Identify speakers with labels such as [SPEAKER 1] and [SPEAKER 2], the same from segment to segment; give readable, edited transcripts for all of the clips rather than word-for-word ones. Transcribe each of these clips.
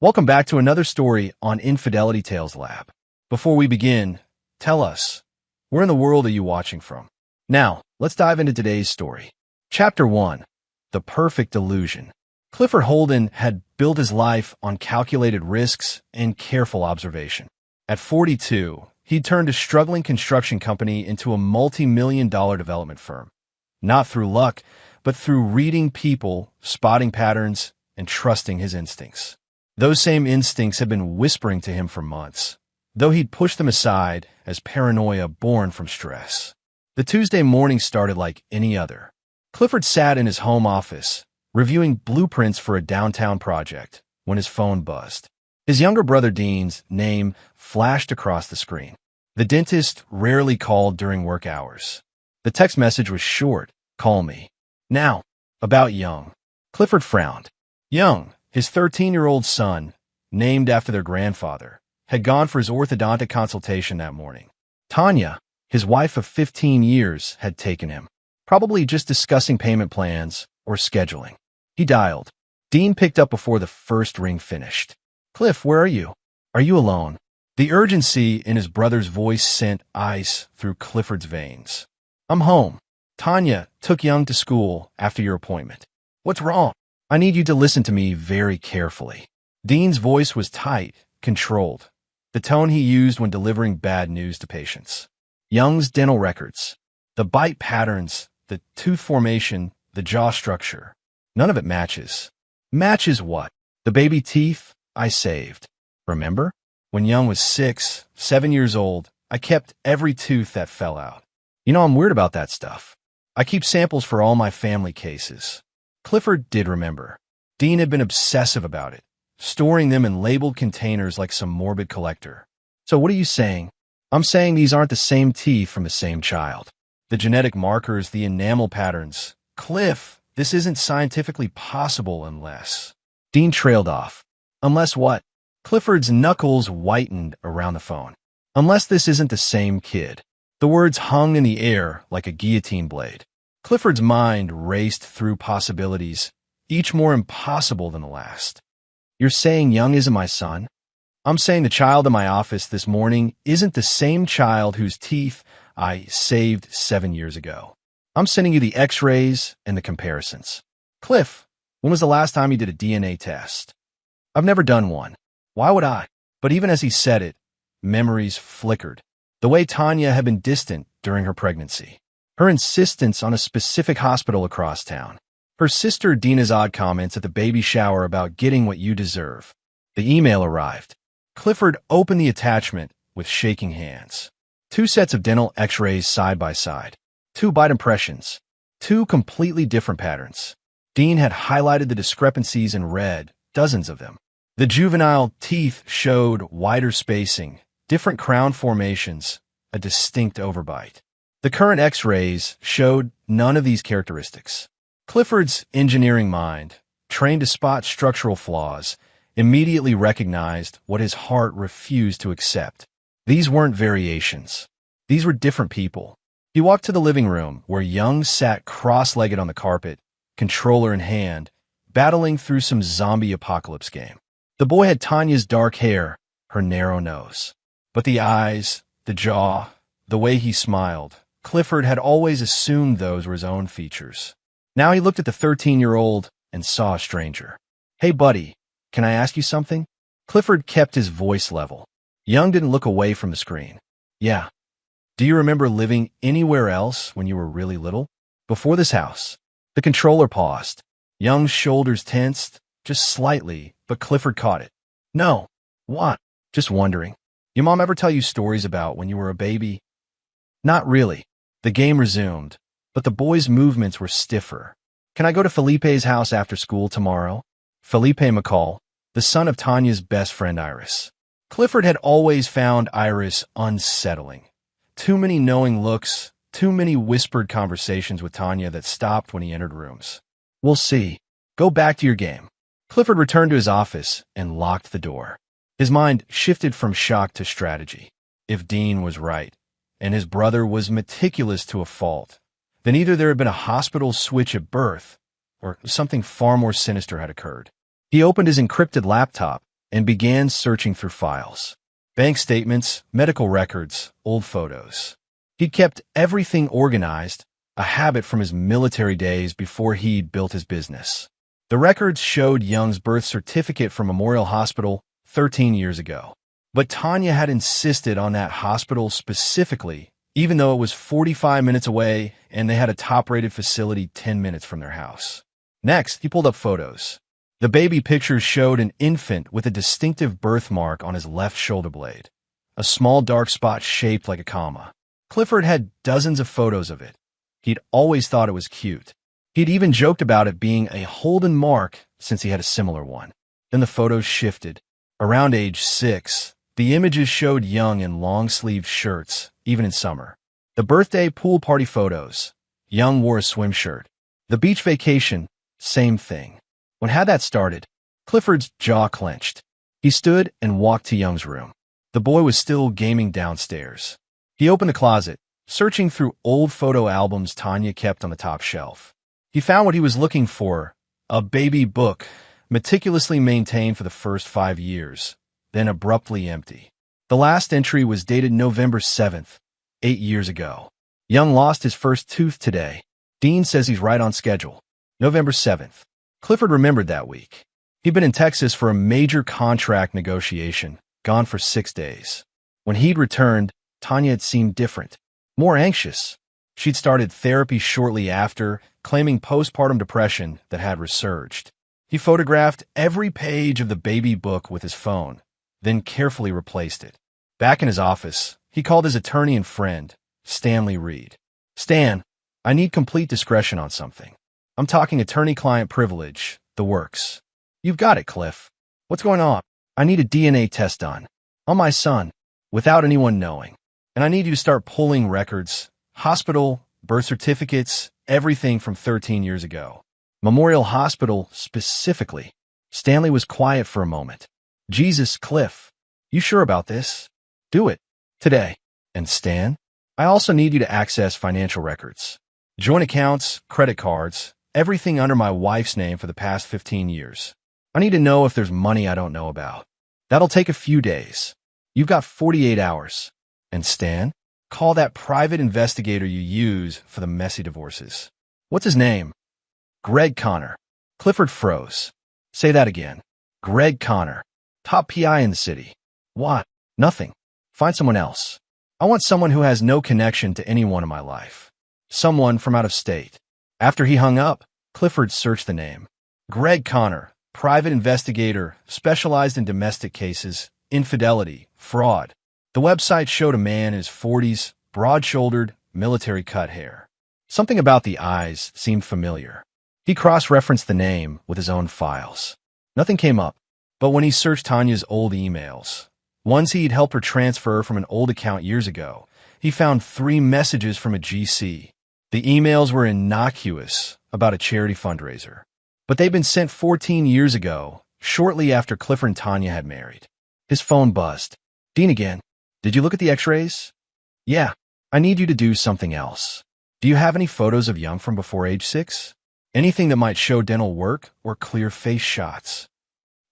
[SPEAKER 1] Welcome back to another story on Infidelity Tales Lab. Before we begin, tell us, where in the world are you watching from? Now, let's dive into today's story. Chapter 1. The Perfect Illusion. Clifford Holden had built his life on calculated risks and careful observation. At 42, he turned a struggling construction company into a multi-million-dollar development firm. Not through luck, but through reading people, spotting patterns, and trusting his instincts. Those same instincts had been whispering to him for months, though he'd pushed them aside as paranoia born from stress. The Tuesday morning started like any other. Clifford sat in his home office, reviewing blueprints for a downtown project, when his phone buzzed. His younger brother Dean's name flashed across the screen. The dentist rarely called during work hours. The text message was short, "Call me." Now, about Young. Clifford frowned. Young, his 13-year-old son, named after their grandfather, had gone for his orthodontic consultation that morning. Tanya, his wife of 15 years, had taken him, probably just discussing payment plans or scheduling. He dialed. Dean picked up before the first ring finished. "Cliff, where are you? Are you alone?" The urgency in his brother's voice sent ice through Clifford's veins. "I'm home. Tanya took Young to school after your appointment." "What's wrong?" "I need you to listen to me very carefully." Dean's voice was tight, controlled, the tone he used when delivering bad news to patients. Young's dental records, the bite patterns, the tooth formation, the jaw structure, none of it matches. Matches what? The baby teeth I saved. Remember? When Young was 6, 7 years old, I kept every tooth that fell out. You know I'm weird about that stuff. I keep samples for all my family cases. Clifford did remember. Dean had been obsessive about it, storing them in labeled containers like some morbid collector. "So what are you saying?" "I'm saying these aren't the same teeth from the same child. The genetic markers, the enamel patterns. Cliff, this isn't scientifically possible unless..." Dean trailed off. "Unless what?" Clifford's knuckles whitened around the phone. "Unless this isn't the same kid." The words hung in the air like a guillotine blade. Clifford's mind raced through possibilities, each more impossible than the last. "You're saying Young isn't my son?" "I'm saying the child in my office this morning isn't the same child whose teeth I saved 7 years ago. I'm sending you the x-rays and the comparisons." "Cliff, when was the last time you did a DNA test?" "I've never done one. Why would I?" But even as he said it, memories flickered. The way Tanya had been distant during her pregnancy. Her insistence on a specific hospital across town. Her sister Dina's odd comments at the baby shower about getting what you deserve. The email arrived. Clifford opened the attachment with shaking hands. 2 sets of dental x-rays side by side. 2 bite impressions. 2 completely different patterns. Dean had highlighted the discrepancies in red, dozens of them. The juvenile teeth showed wider spacing, different crown formations, a distinct overbite. The current x-rays showed none of these characteristics. Clifford's engineering mind, trained to spot structural flaws, immediately recognized what his heart refused to accept. These weren't variations. These were different people. He walked to the living room, where Young sat cross-legged on the carpet, controller in hand, battling through some zombie apocalypse game. The boy had Tanya's dark hair, her narrow nose. But the eyes, the jaw, the way he smiled, Clifford had always assumed those were his own features. Now he looked at the 13-year-old and saw a stranger. "Hey, buddy, can I ask you something?" Clifford kept his voice level. Young didn't look away from the screen. "Yeah. Do you remember living anywhere else when you were really little? Before this house?" The controller paused. Young's shoulders tensed, just slightly, but Clifford caught it. "No. What?" "Just wondering. Your mom ever tell you stories about when you were a baby?" "Not really." The game resumed, but the boy's movements were stiffer. "Can I go to Felipe's house after school tomorrow?" Felipe McCall, the son of Tanya's best friend Iris. Clifford had always found Iris unsettling. Too many knowing looks, too many whispered conversations with Tanya that stopped when he entered rooms. "We'll see. Go back to your game." Clifford returned to his office and locked the door. His mind shifted from shock to strategy. If Dean was right, and his brother was meticulous to a fault, then either there had been a hospital switch at birth, or something far more sinister had occurred. He opened his encrypted laptop and began searching through files. Bank statements, medical records, old photos. He'd kept everything organized, a habit from his military days before he'd built his business. The records showed Young's birth certificate from Memorial Hospital 13 years ago. But Tanya had insisted on that hospital specifically, even though it was 45 minutes away and they had a top-rated facility 10 minutes from their house. Next, he pulled up photos. The baby pictures showed an infant with a distinctive birthmark on his left shoulder blade, a small dark spot shaped like a comma. Clifford had dozens of photos of it. He'd always thought it was cute. He'd even joked about it being a Holden mark since he had a similar one. Then the photos shifted. Around age 6, the images showed Young in long-sleeved shirts, even in summer. The birthday pool party photos, Young wore a swim shirt. The beach vacation, same thing. When had that started, Clifford's jaw clenched. He stood and walked to Young's room. The boy was still gaming downstairs. He opened the closet, searching through old photo albums Tanya kept on the top shelf. He found what he was looking for, a baby book, meticulously maintained for the first 5 years, then abruptly empty. The last entry was dated November 7th, 8 years ago. Young lost his first tooth today. Dean says he's right on schedule. November 7th. Clifford remembered that week. He'd been in Texas for a major contract negotiation, gone for 6 days. When he'd returned, Tanya had seemed different, more anxious. She'd started therapy shortly after, claiming postpartum depression that had resurged. He photographed every page of the baby book with his phone, then carefully replaced it. Back in his office, he called his attorney and friend, Stanley Reed. "Stan, I need complete discretion on something. I'm talking attorney-client privilege, the works." "You've got it, Cliff. What's going on?" "I need a DNA test done. On my son, without anyone knowing. And I need you to start pulling records, hospital, birth certificates, everything from 13 years ago. Memorial Hospital specifically." Stanley was quiet for a moment. "Jesus, Cliff, you sure about this? Do it. Today." "And Stan, I also need you to access financial records. Joint accounts, credit cards, everything under my wife's name for the past 15 years. I need to know if there's money I don't know about. That'll take a few days. You've got 48 hours. And Stan, call that private investigator you use for the messy divorces." "What's his name?" "Greg Connor." Clifford froze. "Say that again." "Greg Connor. Top PI in the city." "What?" "Nothing. Find someone else. I want someone who has no connection to anyone in my life. Someone from out of state." After he hung up, Clifford searched the name. Greg Connor, private investigator, specialized in domestic cases, infidelity, fraud. The website showed a man in his 40s, broad-shouldered, military-cut hair. Something about the eyes seemed familiar. He cross-referenced the name with his own files. Nothing came up, but when he searched Tanya's old emails, ones he'd helped her transfer from an old account years ago, he found 3 messages from a GC. The emails were innocuous, about a charity fundraiser. But they'd been sent 14 years ago, shortly after Clifford and Tanya had married. His phone buzzed. "Dean again. Did you look at the x-rays?" "Yeah. I need you to do something else. Do you have any photos of Young from before age 6? Anything that might show dental work or clear face shots?"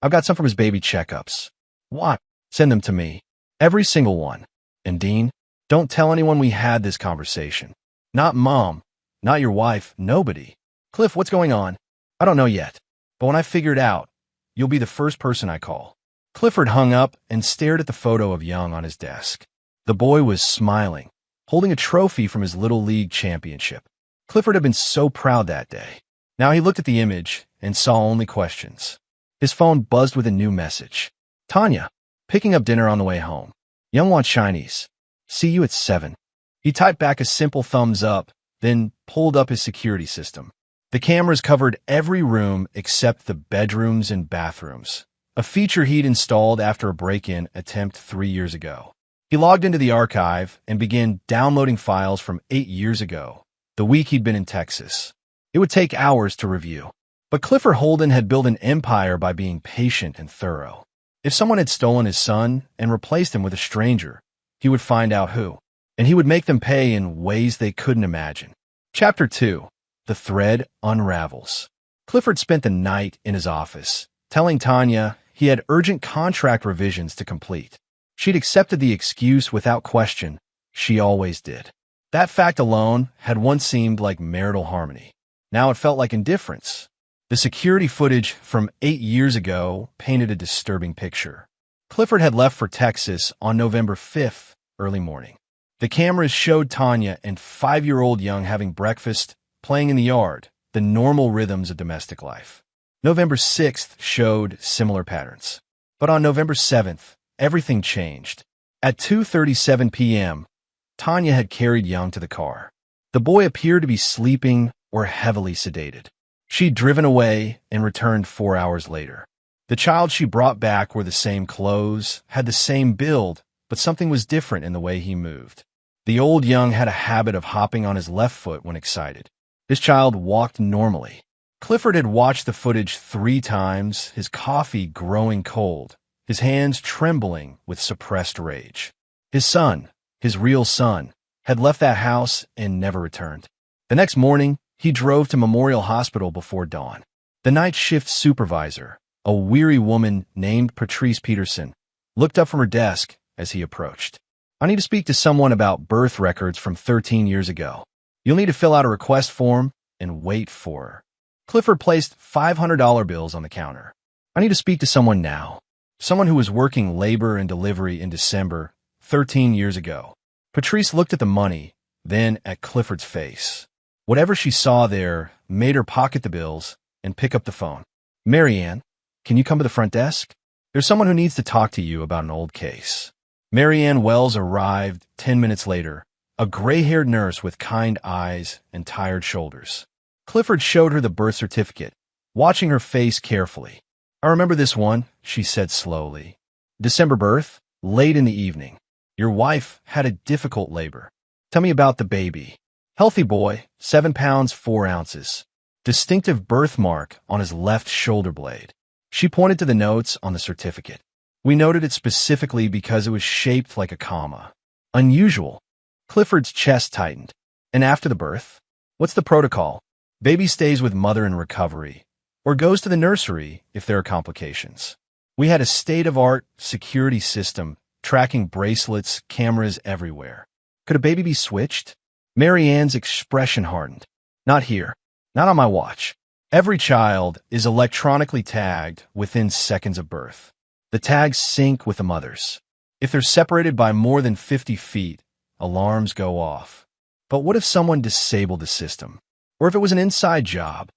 [SPEAKER 1] "I've got some from his baby checkups." "What?" "Send them to me. Every single one. And Dean, don't tell anyone we had this conversation. Not Mom, not your wife, nobody." "Cliff, what's going on?" "I don't know yet. But when I figure it out, you'll be the first person I call." Clifford hung up and stared at the photo of Young on his desk. The boy was smiling, holding a trophy from his Little League championship. Clifford had been so proud that day. Now he looked at the image and saw only questions. His phone buzzed with a new message. "Tanya, picking up dinner on the way home. Young wants Chinese. See you at 7. He typed back a simple thumbs up, then pulled up his security system. The cameras covered every room except the bedrooms and bathrooms, a feature he'd installed after a break-in attempt 3 years ago. He logged into the archive and began downloading files from 8 years ago, the week he'd been in Texas. It would take hours to review. But Clifford Holden had built an empire by being patient and thorough. If someone had stolen his son and replaced him with a stranger, he would find out who, and he would make them pay in ways they couldn't imagine. Chapter 2. The Thread Unravels. Clifford spent the night in his office, telling Tanya He had urgent contract revisions to complete. She'd accepted the excuse without question. She always did. That fact alone had once seemed like marital harmony. Now it felt like indifference. The security footage from 8 years ago painted a disturbing picture. Clifford had left for Texas on November 5th, early morning. The cameras showed Tanya and 5-year-old Young having breakfast, playing in the yard, the normal rhythms of domestic life. November 6th showed similar patterns. But on November 7th, everything changed. At 2:37 p.m., Tanya had carried Young to the car. The boy appeared to be sleeping or heavily sedated. She'd driven away and returned 4 hours later. The child she brought back wore the same clothes, had the same build, but something was different in the way he moved. The old Young had a habit of hopping on his left foot when excited. This child walked normally. Clifford had watched the footage 3 times, his coffee growing cold, his hands trembling with suppressed rage. His son, his real son, had left that house and never returned. The next morning, he drove to Memorial Hospital before dawn. The night shift supervisor, a weary woman named Patrice Peterson, looked up from her desk as he approached. "I need to speak to someone about birth records from 13 years ago. You'll need to fill out a request form and wait for her." Clifford placed $500 bills on the counter. "I need to speak to someone now. Someone who was working labor and delivery in December, 13 years ago." Patrice looked at the money, then at Clifford's face. Whatever she saw there made her pocket the bills and pick up the phone. "Marianne, can you come to the front desk? There's someone who needs to talk to you about an old case." Marianne Wells arrived 10 minutes later, a gray-haired nurse with kind eyes and tired shoulders. Clifford showed her the birth certificate, watching her face carefully. "I remember this one," she said slowly. "December birth, late in the evening. Your wife had a difficult labor. Tell me about the baby." "Healthy boy, 7 pounds 4 ounces. Distinctive birthmark on his left shoulder blade." She pointed to the notes on the certificate. "We noted it specifically because it was shaped like a comma. Unusual." Clifford's chest tightened. "And after the birth? What's the protocol? Baby stays with mother in recovery, or goes to the nursery if there are complications." "We had a state-of-art security system, tracking bracelets, cameras everywhere. Could a baby be switched?" Marianne's expression hardened. "Not here. Not on my watch. Every child is electronically tagged within seconds of birth. The tags sync with the mother's. If they're separated by more than 50 feet, alarms go off. But what if someone disabled the system? Or if it was an inside job?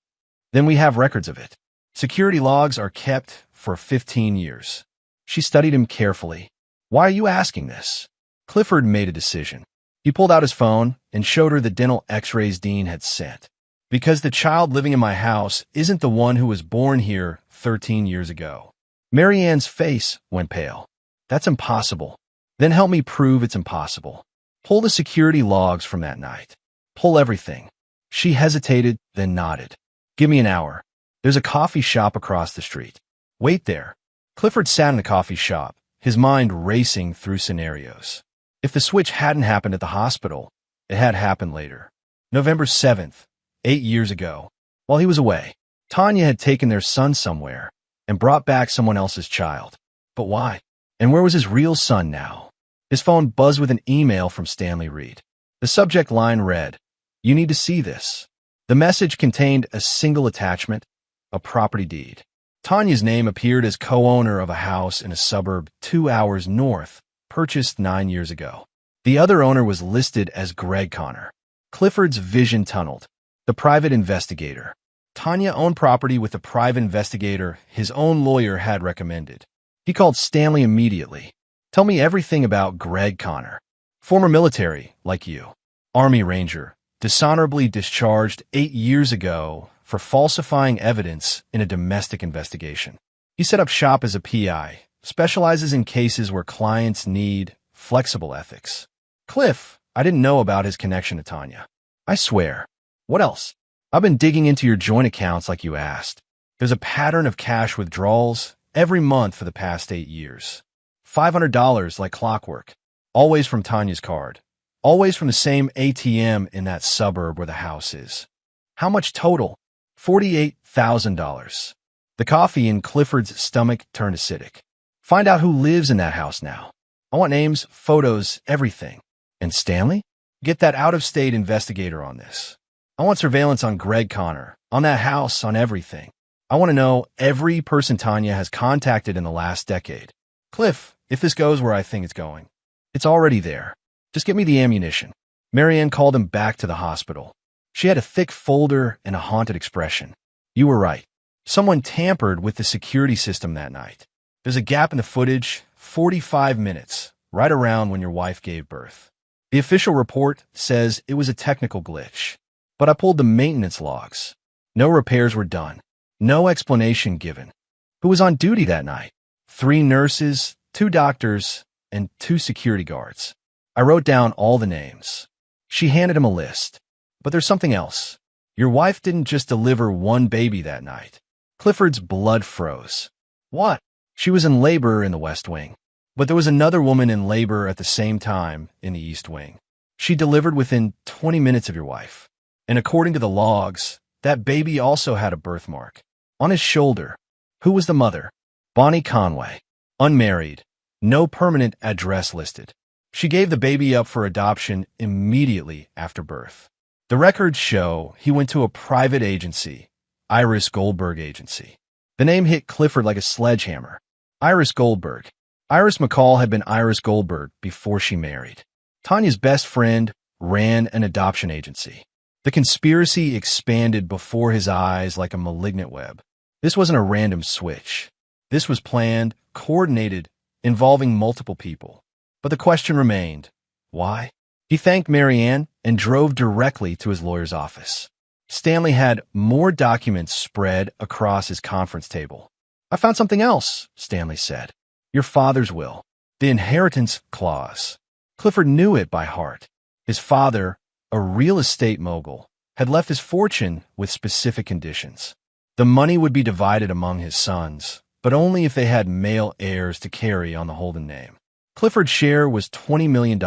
[SPEAKER 1] Then we have records of it. Security logs are kept for 15 years. She studied him carefully. "Why are you asking this?" Clifford made a decision. He pulled out his phone and showed her the dental x-rays Dean had sent. "Because the child living in my house isn't the one who was born here 13 years ago." Marianne's face went pale. "That's impossible." "Then help me prove it's impossible. Pull the security logs from that night. Pull everything." She hesitated, then nodded. "Give me an hour. There's a coffee shop across the street. Wait there." Clifford sat in the coffee shop, his mind racing through scenarios. If the switch hadn't happened at the hospital, it had happened later. November 7th, 8 years ago. While he was away, Tanya had taken their son somewhere and brought back someone else's child. But why? And where was his real son now? His phone buzzed with an email from Stanley Reed. The subject line read, "You need to see this." The message contained a single attachment, a property deed. Tanya's name appeared as co-owner of a house in a suburb 2 hours north, purchased 9 years ago. The other owner was listed as Greg Connor. Clifford's vision tunneled. The private investigator. Tanya owned property with the private investigator his own lawyer had recommended. He called Stanley immediately. "Tell me everything about Greg Connor. Former military, like you. Army Ranger, dishonorably discharged 8 years ago for falsifying evidence in a domestic investigation. He set up shop as a PI, specializes in cases where clients need flexible ethics." "Cliff, I didn't know about his connection to Tanya." "I swear." "What else?" "I've been digging into your joint accounts like you asked. There's a pattern of cash withdrawals every month for the past 8 years. $500 like clockwork. Always from Tanya's card. Always from the same ATM in that suburb where the house is." "How much total?" $48,000. The coffee in Clifford's stomach turned acidic. Find out who lives in that house now. I want names, photos, everything. And Stanley? Get that out-of-state investigator on this. I want surveillance on Greg Connor, on that house, on everything. I want to know every person Tanya has contacted in the last decade. Cliff, if this goes where I think it's going, it's already there. Just get me the ammunition. Marianne called him back to the hospital. She had a thick folder and a haunted expression. You were right. Someone tampered with the security system that night. There's a gap in the footage, 45 minutes, right around when your wife gave birth. The official report says it was a technical glitch, but I pulled the maintenance logs. No repairs were done. No explanation given. Who was on duty that night? 3 nurses, 2 doctors, and 2 security guards. I wrote down all the names. She handed him a list. But there's something else. Your wife didn't just deliver one baby that night. Clifford's blood froze. What? She was in labor in the West Wing. But there was another woman in labor at the same time in the East Wing. She delivered within 20 minutes of your wife. And according to the logs, that baby also had a birthmark. On his shoulder. Who was the mother? Bonnie Conway. Unmarried. No permanent address listed. She gave the baby up for adoption immediately after birth. The records show he went to a private agency, Iris Goldberg Agency. The name hit Clifford like a sledgehammer. Iris Goldberg. Iris McCall had been Iris Goldberg before she married. Tanya's best friend ran an adoption agency. The conspiracy expanded before his eyes like a malignant web. This wasn't a random switch. This was planned, coordinated, involving multiple people. But the question remained, why? He thanked Marianne and drove directly to his lawyer's office. Stanley had more documents spread across his conference table. I found something else, Stanley said. Your father's will. The inheritance clause. Clifford knew it by heart. His father, a real estate mogul, had left his fortune with specific conditions. The money would be divided among his sons, but only if they had male heirs to carry on the Holden name. Clifford's share was $20 million,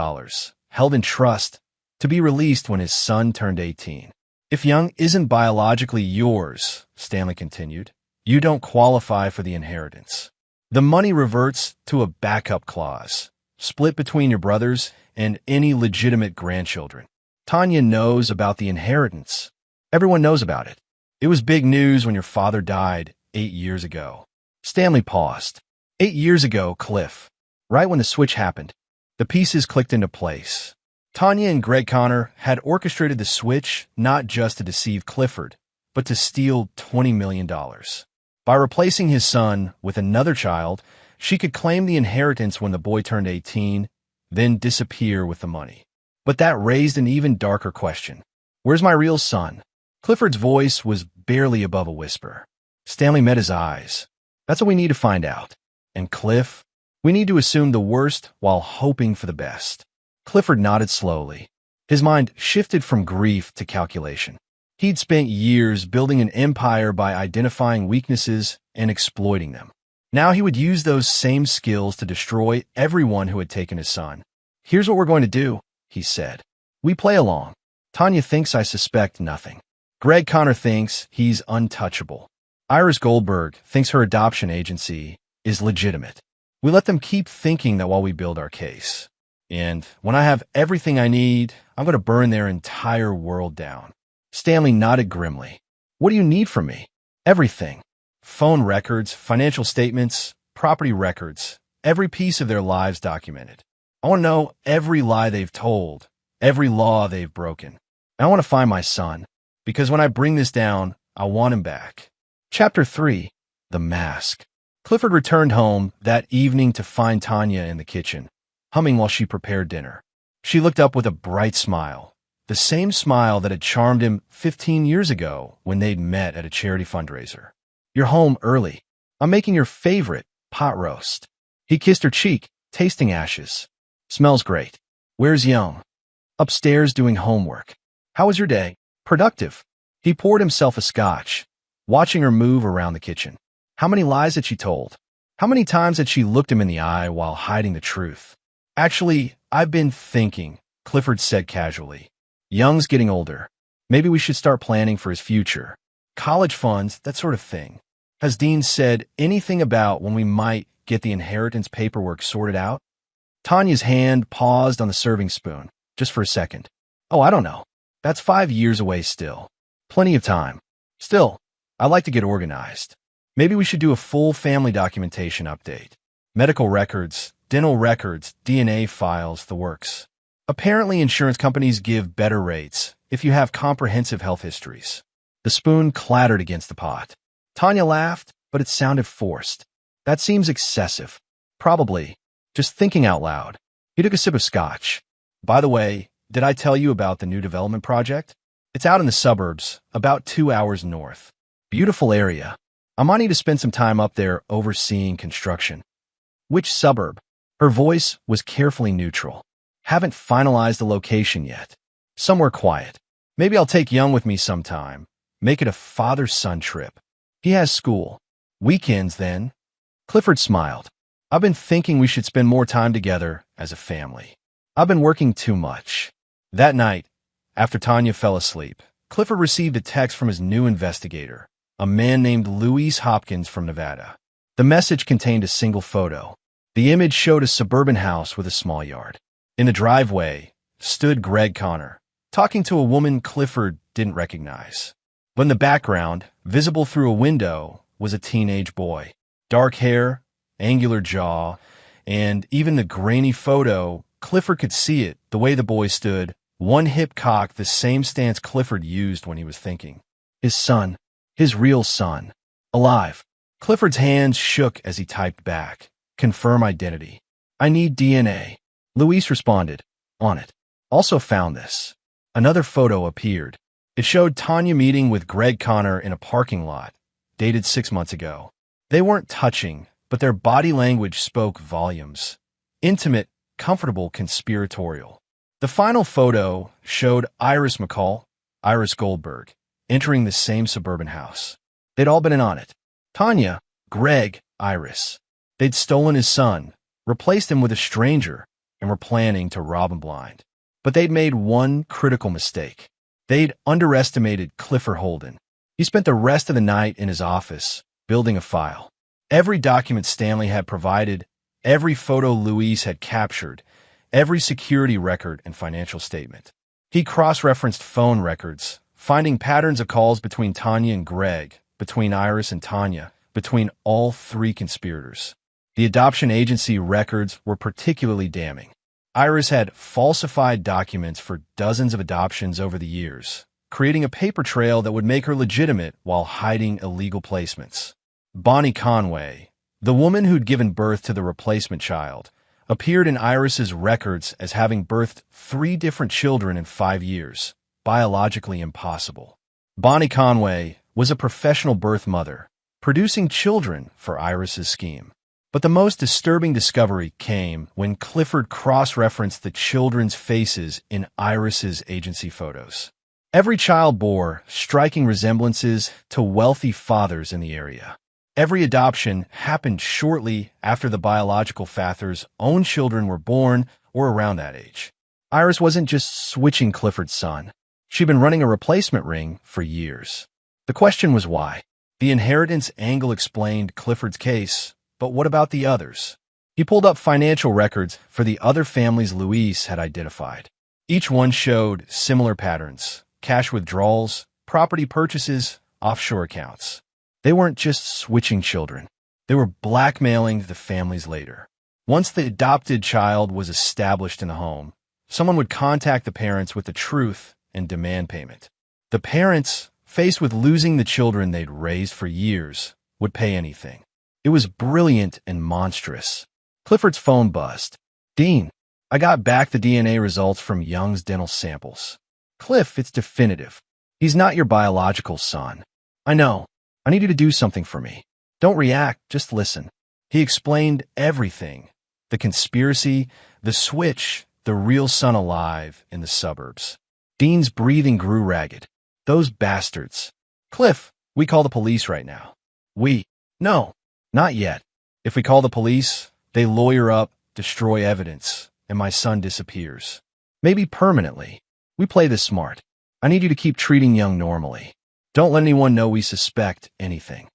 [SPEAKER 1] held in trust, to be released when his son turned 18. If Young isn't biologically yours, Stanley continued, you don't qualify for the inheritance. The money reverts to a backup clause, split between your brothers and any legitimate grandchildren. Tanya knows about the inheritance. Everyone knows about it. It was big news when your father died 8 years ago. Stanley paused. 8 years ago, Cliff. Right when the switch happened, the pieces clicked into place. Tanya and Greg Connor had orchestrated the switch not just to deceive Clifford, but to steal $20 million. By replacing his son with another child, she could claim the inheritance when the boy turned 18, then disappear with the money. But that raised an even darker question. Where's my real son? Clifford's voice was barely above a whisper. Stanley met his eyes. That's what we need to find out. And Cliff, we need to assume the worst while hoping for the best. Clifford nodded slowly. His mind shifted from grief to calculation. He'd spent years building an empire by identifying weaknesses and exploiting them. Now he would use those same skills to destroy everyone who had taken his son. Here's what we're going to do, he said. We play along. Tanya thinks I suspect nothing. Greg Connor thinks he's untouchable. Iris Goldberg thinks her adoption agency is legitimate. We let them keep thinking that while we build our case. And when I have everything I need, I'm going to burn their entire world down. Stanley nodded grimly. What do you need from me? Everything. Phone records, financial statements, property records, every piece of their lives documented. I want to know every lie they've told, every law they've broken. And I want to find my son, because when I bring this down, I want him back. Chapter 3. The Mask. Clifford returned home that evening to find Tanya in the kitchen, humming while she prepared dinner. She looked up with a bright smile, the same smile that had charmed him 15 years ago when they'd met at a charity fundraiser. You're home early. I'm making your favorite pot roast. He kissed her cheek, tasting ashes. Smells great. Where's Young? Upstairs doing homework. How was your day? Productive. He poured himself a scotch, watching her move around the kitchen. How many lies had she told? How many times had she looked him in the eye while hiding the truth? Actually, I've been thinking, Clifford said casually. Young's getting older. Maybe we should start planning for his future. College funds, that sort of thing. Has Dean said anything about when we might get the inheritance paperwork sorted out? Tanya's hand paused on the serving spoon, just for a second. Oh, I don't know. That's 5 years away still. Plenty of time. Still, I'd like to get organized. Maybe we should do a full family documentation update. Medical records, dental records, DNA files, the works. Apparently, insurance companies give better rates if you have comprehensive health histories. The spoon clattered against the pot. Tanya laughed, but it sounded forced. That seems excessive. Probably. Just thinking out loud. He took a sip of scotch. By the way, did I tell you about the new development project? It's out in the suburbs, about 2 hours north. Beautiful area. I might need to spend some time up there overseeing construction. Which suburb? Her voice was carefully neutral. Haven't finalized the location yet. Somewhere quiet. Maybe I'll take Young with me sometime. Make it a father-son trip. He has school. Weekends, then. Clifford smiled. I've been thinking we should spend more time together as a family. I've been working too much. That night, after Tanya fell asleep, Clifford received a text from his new investigator, a man named Luis Hopkins from Nevada. The message contained a single photo. The image showed a suburban house with a small yard. In the driveway stood Greg Connor, talking to a woman Clifford didn't recognize. But in the background, visible through a window, was a teenage boy. Dark hair, angular jaw, and even the grainy photo, Clifford could see it, the way the boy stood, one hip cocked, the same stance Clifford used when he was thinking. His son, his real son, alive. Clifford's hands shook as he typed back. Confirm identity. I need DNA. Luis responded. On it. Also found this. Another photo appeared. It showed Tanya meeting with Greg Connor in a parking lot, dated 6 months ago. They weren't touching, but their body language spoke volumes. Intimate, comfortable, conspiratorial. The final photo showed Iris McCall, Iris Goldberg, entering the same suburban house. They'd all been in on it. Tanya, Greg, Iris. They'd stolen his son, replaced him with a stranger, and were planning to rob him blind. But they'd made one critical mistake. They'd underestimated Clifford Holden. He spent the rest of the night in his office, building a file. Every document Stanley had provided, every photo Luis had captured, every security record and financial statement. He cross-referenced phone records, finding patterns of calls between Tanya and Greg, between Iris and Tanya, between all three conspirators. The adoption agency records were particularly damning. Iris had falsified documents for dozens of adoptions over the years, creating a paper trail that would make her legitimate while hiding illegal placements. Bonnie Conway, the woman who'd given birth to the replacement child, appeared in Iris's records as having birthed 3 different children in 5 years, biologically impossible. Bonnie Conway was a professional birth mother, producing children for Iris's scheme. But the most disturbing discovery came when Clifford cross-referenced the children's faces in Iris's agency photos. Every child bore striking resemblances to wealthy fathers in the area. Every adoption happened shortly after the biological father's own children were born or around that age. Iris wasn't just switching Clifford's son. She'd been running a replacement ring for years. The question was why. The inheritance angle explained Clifford's case, but what about the others? He pulled up financial records for the other families Luis had identified. Each one showed similar patterns: cash withdrawals, property purchases, offshore accounts. They weren't just switching children. They were blackmailing the families later. Once the adopted child was established in the home, someone would contact the parents with the truth and demand payment. The parents, faced with losing the children they'd raised for years, would pay anything. It was brilliant and monstrous. Clifford's phone buzzed. Dean, I got back the DNA results from Young's dental samples. Cliff, it's definitive. He's not your biological son. I know. I need you to do something for me. Don't react, just listen. He explained everything. The conspiracy, the switch, the real son alive in the suburbs. Dean's breathing grew ragged. Those bastards. Cliff, we call the police right now. We? No, not yet. If we call the police, they lawyer up, destroy evidence, and my son disappears. Maybe permanently. We play this smart. I need you to keep treating Young normally. Don't let anyone know we suspect anything.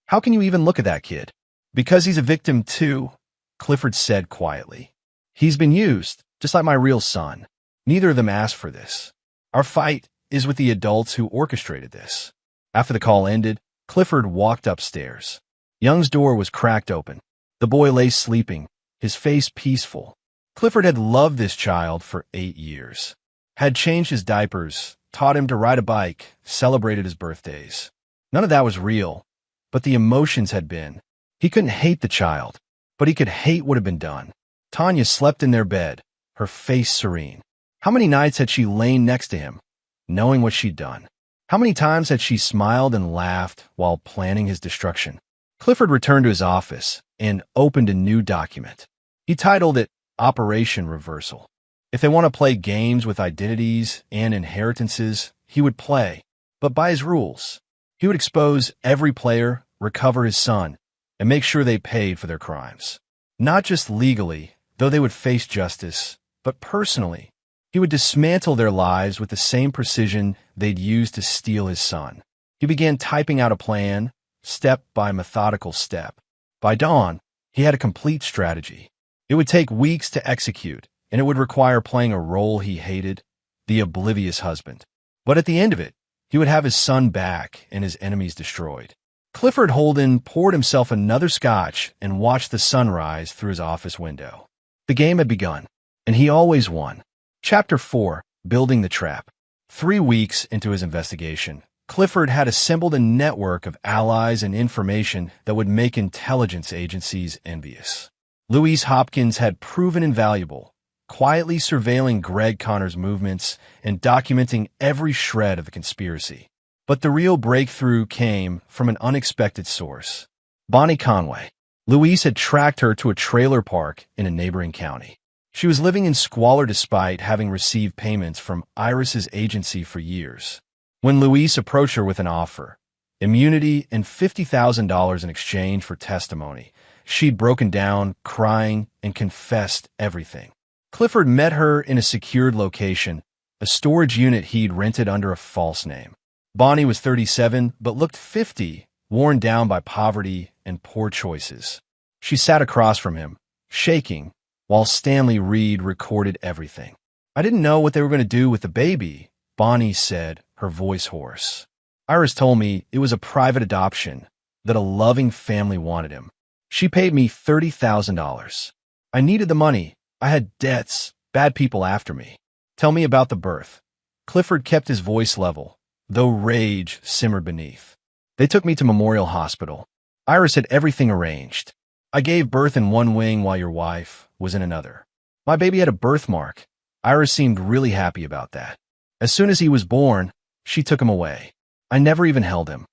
[SPEAKER 1] How can you even look at that kid? Because he's a victim too, Clifford said quietly. He's been used, just like my real son. Neither of them asked for this. Our fight is with the adults who orchestrated this. After the call ended, Clifford walked upstairs. Young's door was cracked open. The boy lay sleeping, his face peaceful. Clifford had loved this child for 8 years, had changed his diapers, taught him to ride a bike, celebrated his birthdays. None of that was real, but the emotions had been. He couldn't hate the child, but he could hate what had been done. Tanya slept in their bed, her face serene. How many nights had she lain next to him, knowing what she'd done? How many times had she smiled and laughed while planning his destruction? Clifford returned to his office and opened a new document. He titled it Operation Reversal. If they want to play games with identities and inheritances, he would play, but by his rules. He would expose every player, recover his son, and make sure they paid for their crimes. Not just legally, though they would face justice, but personally. He would dismantle their lives with the same precision they'd used to steal his son. He began typing out a plan, step by methodical step. By dawn, he had a complete strategy. It would take weeks to execute, and it would require playing a role he hated, the oblivious husband. But at the end of it, he would have his son back and his enemies destroyed. Clifford Holden poured himself another scotch and watched the sunrise through his office window. The game had begun, and he always won. Chapter 4, Building the Trap. 3 weeks into his investigation, Clifford had assembled a network of allies and information that would make intelligence agencies envious. Louise Hopkins had proven invaluable, quietly surveilling Greg Connor's movements and documenting every shred of the conspiracy. But the real breakthrough came from an unexpected source. Bonnie Conway. Louise had tracked her to a trailer park in a neighboring county. She was living in squalor despite having received payments from Iris's agency for years. When Louise approached her with an offer, immunity and $50,000 in exchange for testimony, she'd broken down, crying, and confessed everything. Clifford met her in a secured location, a storage unit he'd rented under a false name. Bonnie was 37, but looked 50, worn down by poverty and poor choices. She sat across from him, shaking, while Stanley Reed recorded everything. I didn't know what they were going to do with the baby, Bonnie said, her voice hoarse. Iris told me it was a private adoption, that a loving family wanted him. She paid me $30,000. I needed the money. I had debts, bad people after me. Tell me about the birth. Clifford kept his voice level, though rage simmered beneath. They took me to Memorial Hospital. Iris had everything arranged. I gave birth in one wing while your wife was in another. My baby had a birthmark. Iris seemed really happy about that. As soon as he was born, she took him away. I never even held him.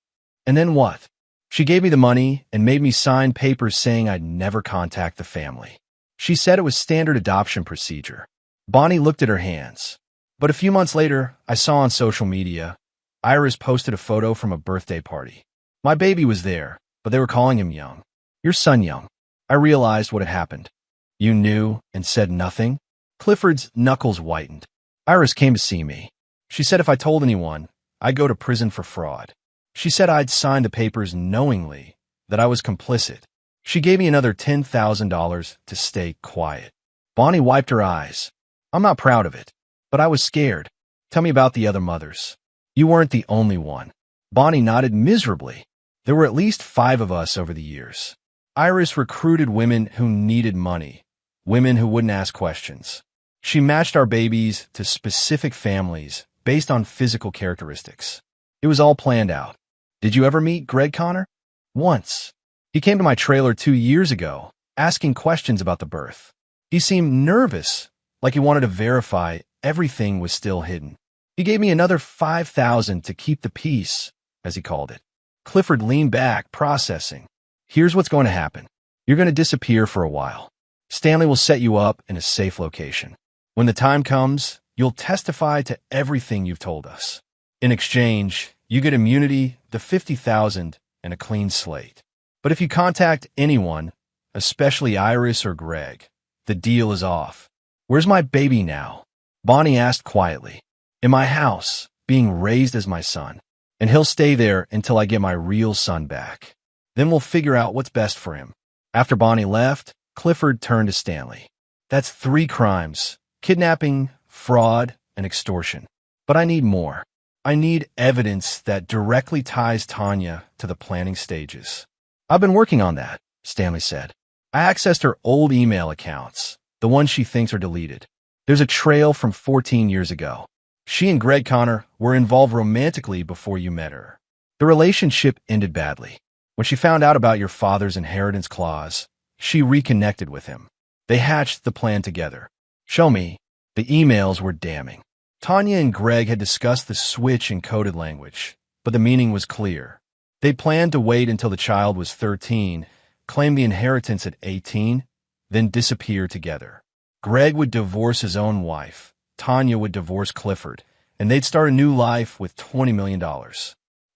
[SPEAKER 1] And then what? She gave me the money and made me sign papers saying I'd never contact the family. She said it was standard adoption procedure. Bonnie looked at her hands. But a few months later, I saw on social media, Iris posted a photo from a birthday party. My baby was there, but they were calling him Young. Your son Young. I realized what had happened. You knew and said nothing? Clifford's knuckles whitened. Iris came to see me. She said if I told anyone, I'd go to prison for fraud. She said I'd signed the papers knowingly, that I was complicit. She gave me another $10,000 to stay quiet. Bonnie wiped her eyes. I'm not proud of it, but I was scared. Tell me about the other mothers. You weren't the only one. Bonnie nodded miserably. There were at least 5 of us over the years. Iris recruited women who needed money, women who wouldn't ask questions. She matched our babies to specific families based on physical characteristics. It was all planned out. Did you ever meet Greg Connor? Once. He came to my trailer 2 years ago, asking questions about the birth. He seemed nervous, like he wanted to verify everything was still hidden. He gave me another $5,000 to keep the peace, as he called it. Clifford leaned back, processing. Here's what's going to happen. You're going to disappear for a while. Stanley will set you up in a safe location. When the time comes, you'll testify to everything you've told us. In exchange, you get immunity, the $50,000, and a clean slate. But if you contact anyone, especially Iris or Greg, the deal is off. Where's my baby now? Bonnie asked quietly. In my house, being raised as my son. And he'll stay there until I get my real son back. Then we'll figure out what's best for him. After Bonnie left, Clifford turned to Stanley. That's 3 crimes: kidnapping, fraud, and extortion. But I need more. I need evidence that directly ties Tanya to the planning stages. I've been working on that, Stanley said. I accessed her old email accounts, the ones she thinks are deleted. There's a trail from 14 years ago. She and Greg Connor were involved romantically before you met her. The relationship ended badly. When she found out about your father's inheritance clause, she reconnected with him. They hatched the plan together. Show me. The emails were damning. Tanya and Greg had discussed the switch in coded language, but the meaning was clear. They planned to wait until the child was 13, claim the inheritance at 18, then disappear together. Greg would divorce his own wife, Tanya would divorce Clifford, and they'd start a new life with $20 million.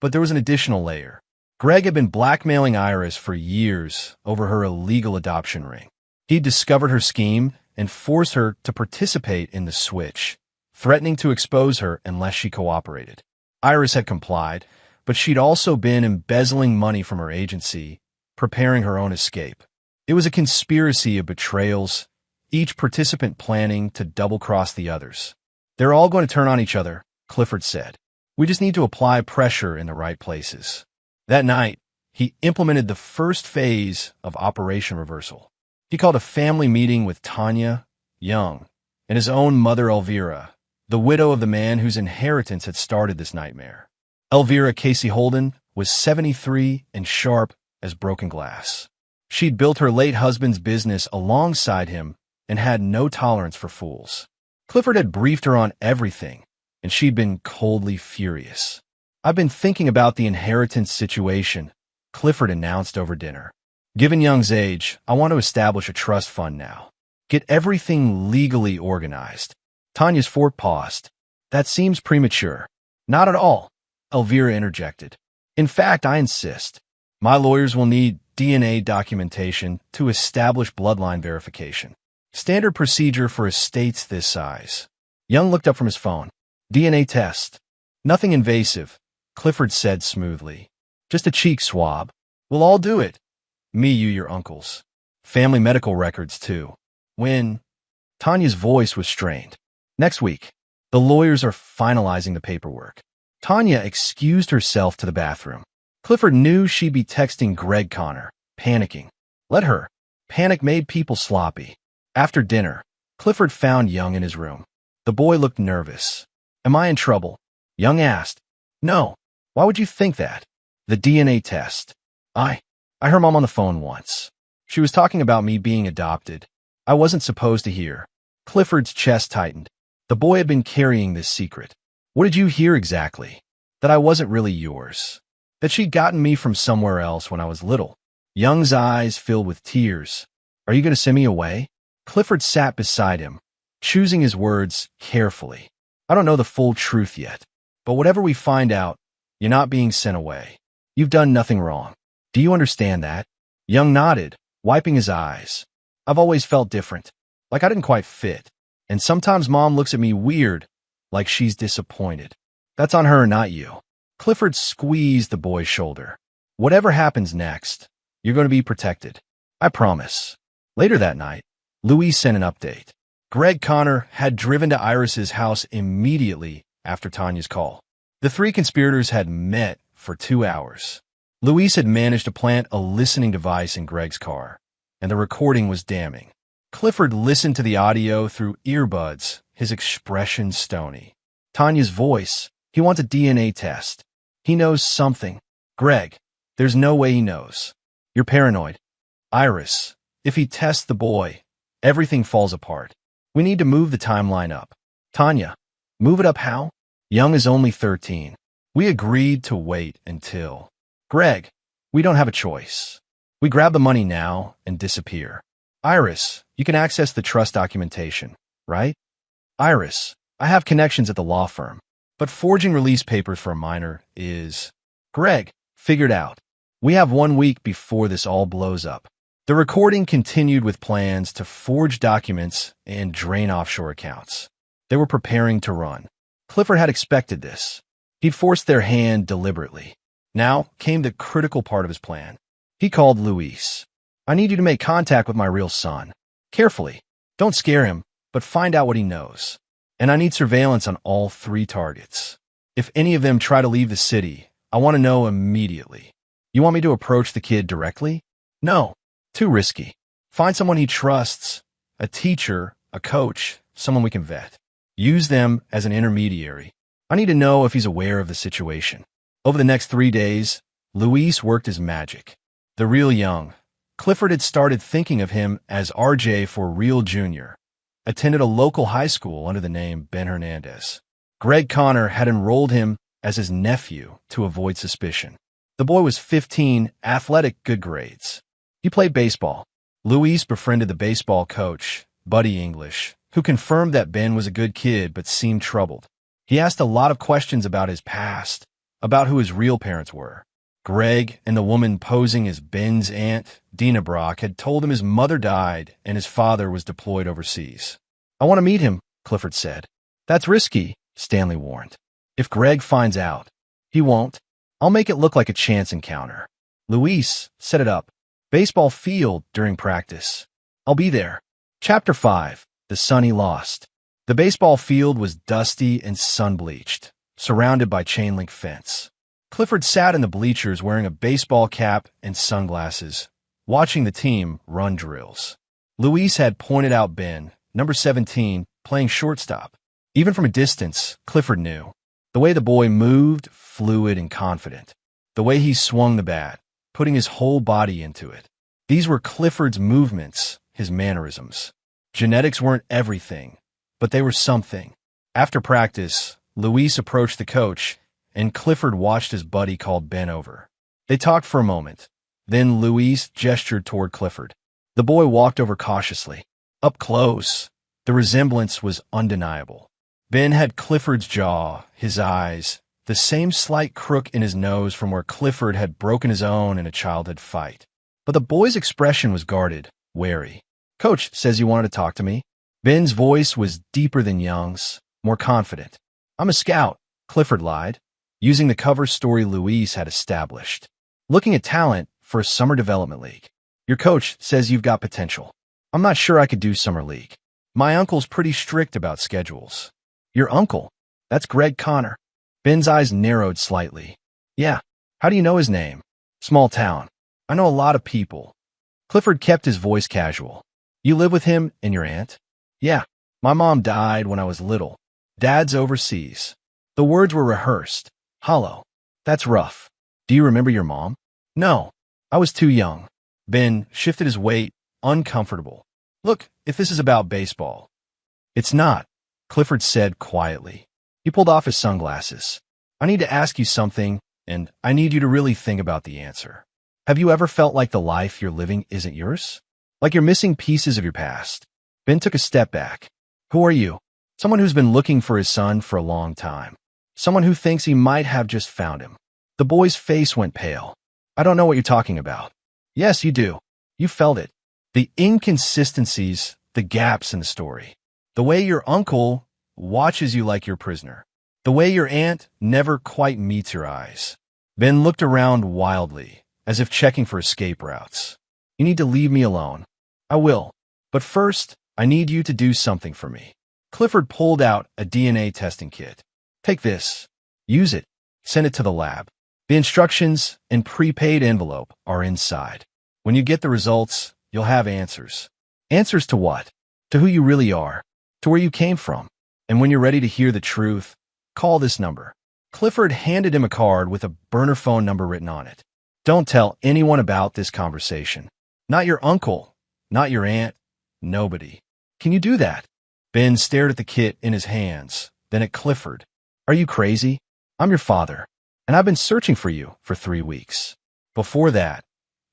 [SPEAKER 1] But there was an additional layer. Greg had been blackmailing Iris for years over her illegal adoption ring. He'd discovered her scheme and forced her to participate in the switch, threatening to expose her unless she cooperated. Iris had complied, but she'd also been embezzling money from her agency, preparing her own escape. It was a conspiracy of betrayals, each participant planning to double-cross the others. They're all going to turn on each other, Clifford said. We just need to apply pressure in the right places. That night, he implemented the first phase of Operation Reversal. He called a family meeting with Tanya, Young, and his own mother Elvira, the widow of the man whose inheritance had started this nightmare. Elvira Casey Holden was 73 and sharp as broken glass. She'd built her late husband's business alongside him and had no tolerance for fools. Clifford had briefed her on everything, and she'd been coldly furious. I've been thinking about the inheritance situation, Clifford announced over dinner. Given Young's age, I want to establish a trust fund now. Get everything legally organized. Tanya's fork paused. That seems premature. Not at all, Elvira interjected. In fact, I insist. My lawyers will need DNA documentation to establish bloodline verification. Standard procedure for estates this size. Young looked up from his phone. DNA test. Nothing invasive, Clifford said smoothly. Just a cheek swab. We'll all do it. Me, you, your uncles. Family medical records, too. When? Tanya's voice was strained. Next week. The lawyers are finalizing the paperwork. Tanya excused herself to the bathroom. Clifford knew she'd be texting Greg Connor, panicking. Let her. Panic made people sloppy. After dinner, Clifford found Young in his room. The boy looked nervous. Am I in trouble? Young asked. No. Why would you think that? The DNA test. I heard Mom on the phone once. She was talking about me being adopted. I wasn't supposed to hear. Clifford's chest tightened. The boy had been carrying this secret. What did you hear exactly? That I wasn't really yours. That she'd gotten me from somewhere else when I was little. Young's eyes filled with tears. Are you going to send me away? Clifford sat beside him, choosing his words carefully. I don't know the full truth yet, but whatever we find out, you're not being sent away. You've done nothing wrong. Do you understand that? Young nodded, wiping his eyes. I've always felt different, like I didn't quite fit. And sometimes Mom looks at me weird, like she's disappointed. That's on her, not you. Clifford squeezed the boy's shoulder. Whatever happens next, you're going to be protected. I promise. Later that night, Louise sent an update. Greg Connor had driven to Iris's house immediately after Tanya's call. The 3 conspirators had met for 2 hours. Louise had managed to plant a listening device in Greg's car, and the recording was damning. Clifford listened to the audio through earbuds, his expression stony. Tanya's voice. He wants a DNA test. He knows something. Greg, there's no way he knows. You're paranoid. Iris, if he tests the boy, everything falls apart. We need to move the timeline up. Tanya, move it up how? Young is only 13. We agreed to wait until. Greg, we don't have a choice. We grab the money now and disappear. Iris, you can access the trust documentation, right? Iris, I have connections at the law firm, but forging release papers for a minor is. Greg, figured out. We have 1 week before this all blows up. The recording continued with plans to forge documents and drain offshore accounts. They were preparing to run. Clifford had expected this. He'd forced their hand deliberately. Now came the critical part of his plan. He called Luis. I need you to make contact with my real son. Carefully. Don't scare him, but find out what he knows. And I need surveillance on all 3 targets. If any of them try to leave the city, I want to know immediately. You want me to approach the kid directly? No. Too risky. Find someone he trusts, a teacher, a coach, someone we can vet. Use them as an intermediary. I need to know if he's aware of the situation. Over the next 3 days, Luis worked his magic. The real young. Clifford had started thinking of him as RJ for real junior. Attended a local high school under the name Ben Hernandez. Greg Connor had enrolled him as his nephew to avoid suspicion. The boy was 15, athletic, good grades. He played baseball. Luis befriended the baseball coach, Buddy English, who confirmed that Ben was a good kid but seemed troubled. He asked a lot of questions about his past, about who his real parents were. Greg and the woman posing as Ben's aunt, Dina Brock, had told him his mother died and his father was deployed overseas. I want to meet him, Clifford said. That's risky, Stanley warned. If Greg finds out, he won't. I'll make it look like a chance encounter. Luis, set it up. Baseball field during practice. I'll be there. Chapter 5. The Son He Lost. The baseball field was dusty and sun-bleached, surrounded by chain-link fence. Clifford sat in the bleachers wearing a baseball cap and sunglasses, watching the team run drills. Luis had pointed out Ben, number 17, playing shortstop. Even from a distance, Clifford knew. The way the boy moved, fluid and confident. The way he swung the bat, putting his whole body into it. These were Clifford's movements, his mannerisms. Genetics weren't everything, but they were something. After practice, Luis approached the coach, and Clifford watched his buddy called Ben over. They talked for a moment. Then Luis gestured toward Clifford. The boy walked over cautiously. Up close, the resemblance was undeniable. Ben had Clifford's jaw, his eyes, the same slight crook in his nose from where Clifford had broken his own in a childhood fight. But the boy's expression was guarded, wary. Coach says you wanted to talk to me. Ben's voice was deeper than Young's, more confident. I'm a scout, Clifford lied, using the cover story Luis had established. Looking at talent for a summer development league. Your coach says you've got potential. I'm not sure I could do summer league. My uncle's pretty strict about schedules. Your uncle? That's Greg Connor. Ben's eyes narrowed slightly. Yeah. How do you know his name? Small town. I know a lot of people. Clifford kept his voice casual. You live with him and your aunt? Yeah. My mom died when I was little. Dad's overseas. The words were rehearsed. Hollow. That's rough. Do you remember your mom? No. I was too young. Ben shifted his weight, uncomfortable. Look, if this is about baseball. It's not, Clifford said quietly. He pulled off his sunglasses. I need to ask you something, and I need you to really think about the answer. Have you ever felt like the life you're living isn't yours? Like you're missing pieces of your past? Ben took a step back. Who are you? Someone who's been looking for his son for a long time. Someone who thinks he might have just found him. The boy's face went pale. I don't know what you're talking about. Yes, you do. You felt it. The inconsistencies, the gaps in the story. The way your uncle watches you like your prisoner. The way your aunt never quite meets your eyes. Ben looked around wildly, as if checking for escape routes. You need to leave me alone. I will. But first, I need you to do something for me. Clifford pulled out a DNA testing kit. Take this. Use it. Send it to the lab. The instructions and prepaid envelope are inside. When you get the results, you'll have answers. Answers to what? To who you really are. To where you came from. And when you're ready to hear the truth, call this number. Clifford handed him a card with a burner phone number written on it. Don't tell anyone about this conversation. Not your uncle. Not your aunt. Nobody. Can you do that? Ben stared at the kit in his hands, then at Clifford. Are you crazy? I'm your father, and I've been searching for you for 3 weeks. Before that,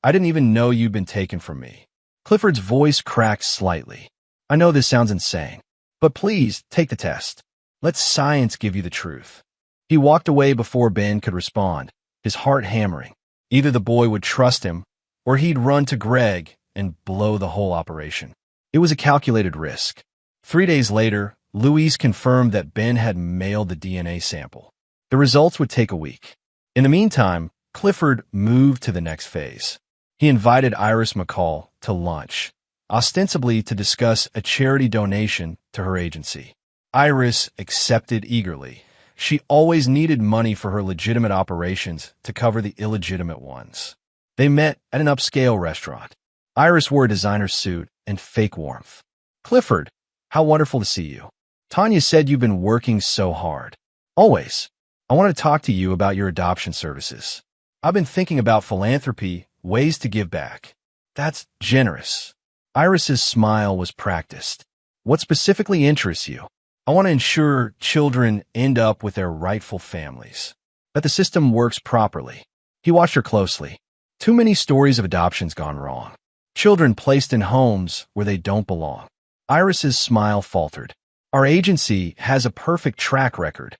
[SPEAKER 1] I didn't even know you'd been taken from me. Clifford's voice cracked slightly. I know this sounds insane, but please take the test. Let science give you the truth. He walked away before Ben could respond, his heart hammering. Either the boy would trust him, or he'd run to Greg and blow the whole operation. It was a calculated risk. 3 days later, Luis confirmed that Ben had mailed the DNA sample. The results would take a week. In the meantime, Clifford moved to the next phase. He invited Iris McCall to lunch, ostensibly to discuss a charity donation to her agency. Iris accepted eagerly. She always needed money for her legitimate operations to cover the illegitimate ones. They met at an upscale restaurant. Iris wore a designer suit and fake warmth. "Clifford, how wonderful to see you. Tanya said you've been working so hard." "Always. I want to talk to you about your adoption services. I've been thinking about philanthropy, ways to give back." "That's generous." Iris's smile was practiced. "What specifically interests you?" "I want to ensure children end up with their rightful families, that the system works properly." He watched her closely. Too many stories of adoptions gone wrong. Children placed in homes where they don't belong. Iris's smile faltered. "Our agency has a perfect track record."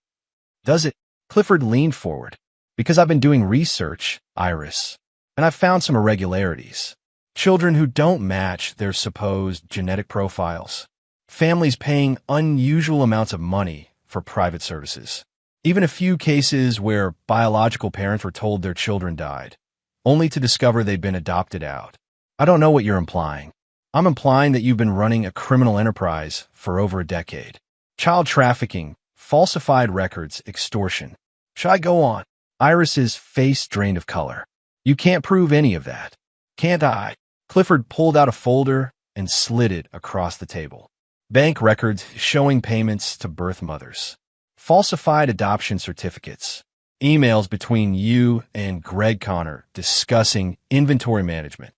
[SPEAKER 1] "Does it?" Clifford leaned forward. "Because I've been doing research, Iris, and I've found some irregularities. Children who don't match their supposed genetic profiles. Families paying unusual amounts of money for private services. Even a few cases where biological parents were told their children died, only to discover they'd been adopted out." "I don't know what you're implying." "I'm implying that you've been running a criminal enterprise for over a decade. Child trafficking, falsified records, extortion." "Should I go on?" Iris's face drained of color. "You can't prove any of that." "Can't I?" Clifford pulled out a folder and slid it across the table. Bank records showing payments to birth mothers. Falsified adoption certificates. Emails between you and Greg Connor discussing inventory management.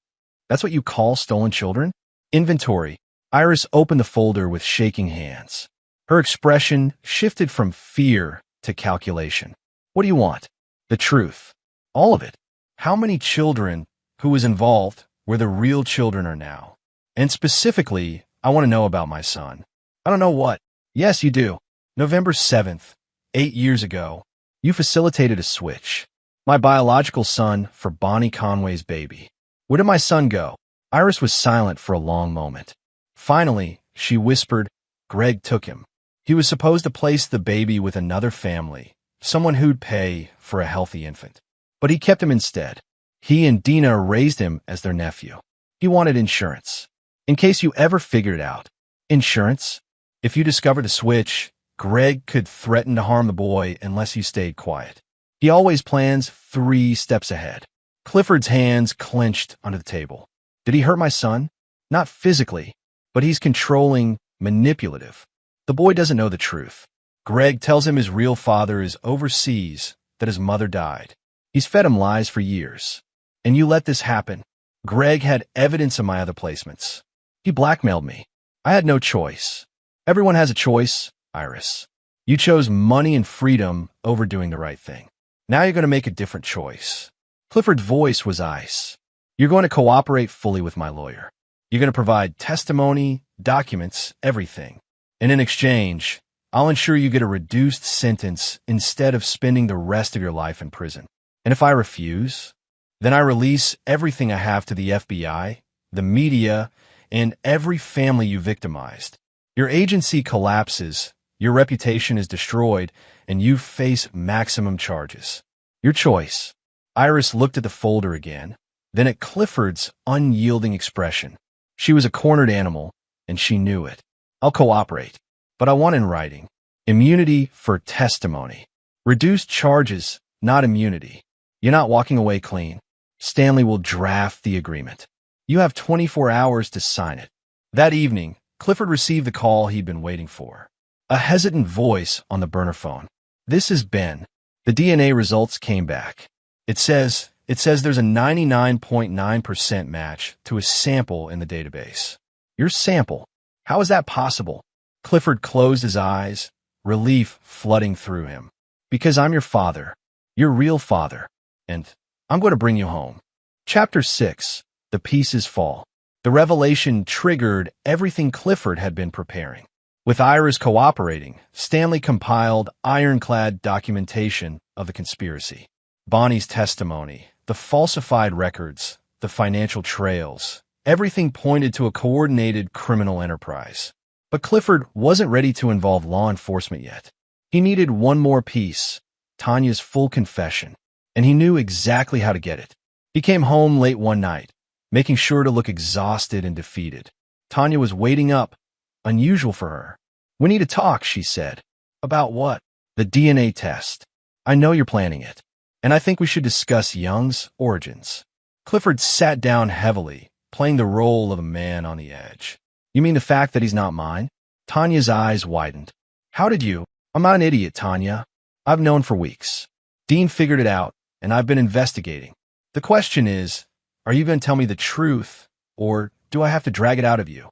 [SPEAKER 1] "That's what you call stolen children?" "Inventory." Iris opened the folder with shaking hands. Her expression shifted from fear to calculation. "What do you want?" "The truth. All of it. How many children, who was involved, where the real children are now. And specifically, I want to know about my son." "I don't know what." "Yes, you do. November 7th, 8 years ago, you facilitated a switch. My biological son for Bonnie Conway's baby." "Where did my son go?" Iris was silent for a long moment. Finally, she whispered, "Greg took him. He was supposed to place the baby with another family, someone who'd pay for a healthy infant. But he kept him instead. He and Dina raised him as their nephew. He wanted insurance. In case you ever figured it out." "Insurance?" "If you discovered the switch, Greg could threaten to harm the boy unless you stayed quiet. He always plans 3 steps ahead." Clifford's hands clenched under the table. "Did he hurt my son?" "Not physically, but he's controlling, manipulative. The boy doesn't know the truth. Greg tells him his real father is overseas, that his mother died. He's fed him lies for years. And you let this happen." "Greg had evidence of my other placements. He blackmailed me. I had no choice." "Everyone has a choice, Iris. You chose money and freedom over doing the right thing. Now you're going to make a different choice." Clifford's voice was ice. "You're going to cooperate fully with my lawyer. You're going to provide testimony, documents, everything. And in exchange, I'll ensure you get a reduced sentence instead of spending the rest of your life in prison. And if I refuse, then I release everything I have to the FBI, the media, and every family you victimized. Your agency collapses, your reputation is destroyed, and you face maximum charges. Your choice." Iris looked at the folder again, then at Clifford's unyielding expression. She was a cornered animal, and she knew it. "I'll cooperate, but I want in writing. Immunity for testimony. Reduced charges, not immunity. You're not walking away clean. Stanley will draft the agreement. You have 24 hours to sign it." That evening, Clifford received the call he'd been waiting for. A hesitant voice on the burner phone. "This is Ben." The DNA results came back. It says there's a 99.9% match to a sample in the database. "Your sample? How is that possible?" Clifford closed his eyes, relief flooding through him. "Because I'm your father, your real father, and I'm going to bring you home." Chapter 6. The Pieces Fall. The revelation triggered everything Clifford had been preparing. With Iris cooperating, Stanley compiled ironclad documentation of the conspiracy. Bonnie's testimony, the falsified records, the financial trails, everything pointed to a coordinated criminal enterprise. But Clifford wasn't ready to involve law enforcement yet. He needed one more piece, Tanya's full confession, and he knew exactly how to get it. He came home late one night, making sure to look exhausted and defeated. Tanya was waiting up, unusual for her. "We need to talk," she said. "About what?" "The DNA test. I know you're planning it, and I think we should discuss Young's origins." Clifford sat down heavily, playing the role of a man on the edge. "You mean the fact that he's not mine?" Tanya's eyes widened. "How did you?" "I'm not an idiot, Tanya. I've known for weeks. Dean figured it out, and I've been investigating. The question is, are you going to tell me the truth, or do I have to drag it out of you?"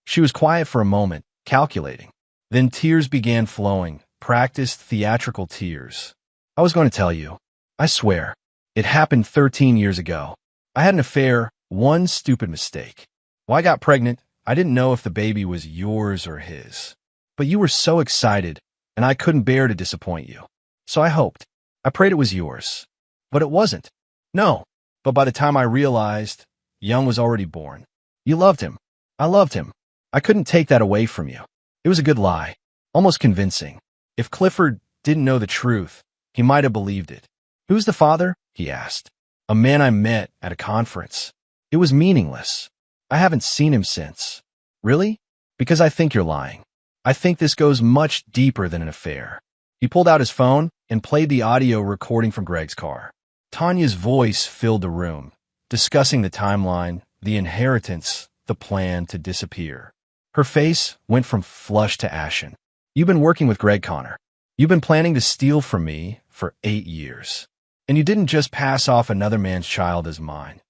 [SPEAKER 1] She was quiet for a moment, calculating. Then tears began flowing, practiced theatrical tears. "I was going to tell you. I swear. It happened 13 years ago. I had an affair, one stupid mistake. When I got pregnant, I didn't know if the baby was yours or his. But you were so excited, and I couldn't bear to disappoint you. So I hoped. I prayed it was yours. But it wasn't. No. But by the time I realized, Young was already born. You loved him. I loved him. I couldn't take that away from you. It was a good lie. Almost convincing. If Clifford didn't know the truth, he might have believed it." "Who's the father?" he asked. "A man I met at a conference. It was meaningless. I haven't seen him since." "Really?" "Because I think you're lying. I think this goes much deeper than an affair." He pulled out his phone and played the audio recording from Greg's car. Tanya's voice filled the room, discussing the timeline, the inheritance, the plan to disappear. Her face went from flush to ashen. "You've been working with Greg, Connor. You've been planning to steal from me for 8 years. And you didn't just pass off another man's child as mine.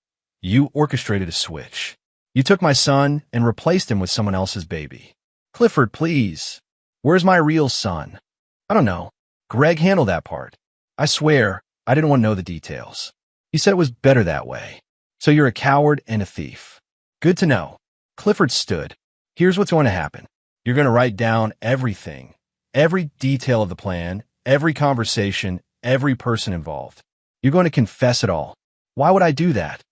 [SPEAKER 1] You orchestrated a switch. You took my son and replaced him with someone else's baby." "Clifford, please. Where's my real son?" "I don't know. Greg handled that part. I swear, I didn't want to know the details. He said it was better that way. So you're a coward and a thief. Good to know." Clifford stood. "Here's what's going to happen. You're going to write down everything, every detail of the plan, every conversation, every person involved. You're going to confess it all. Why would I do that?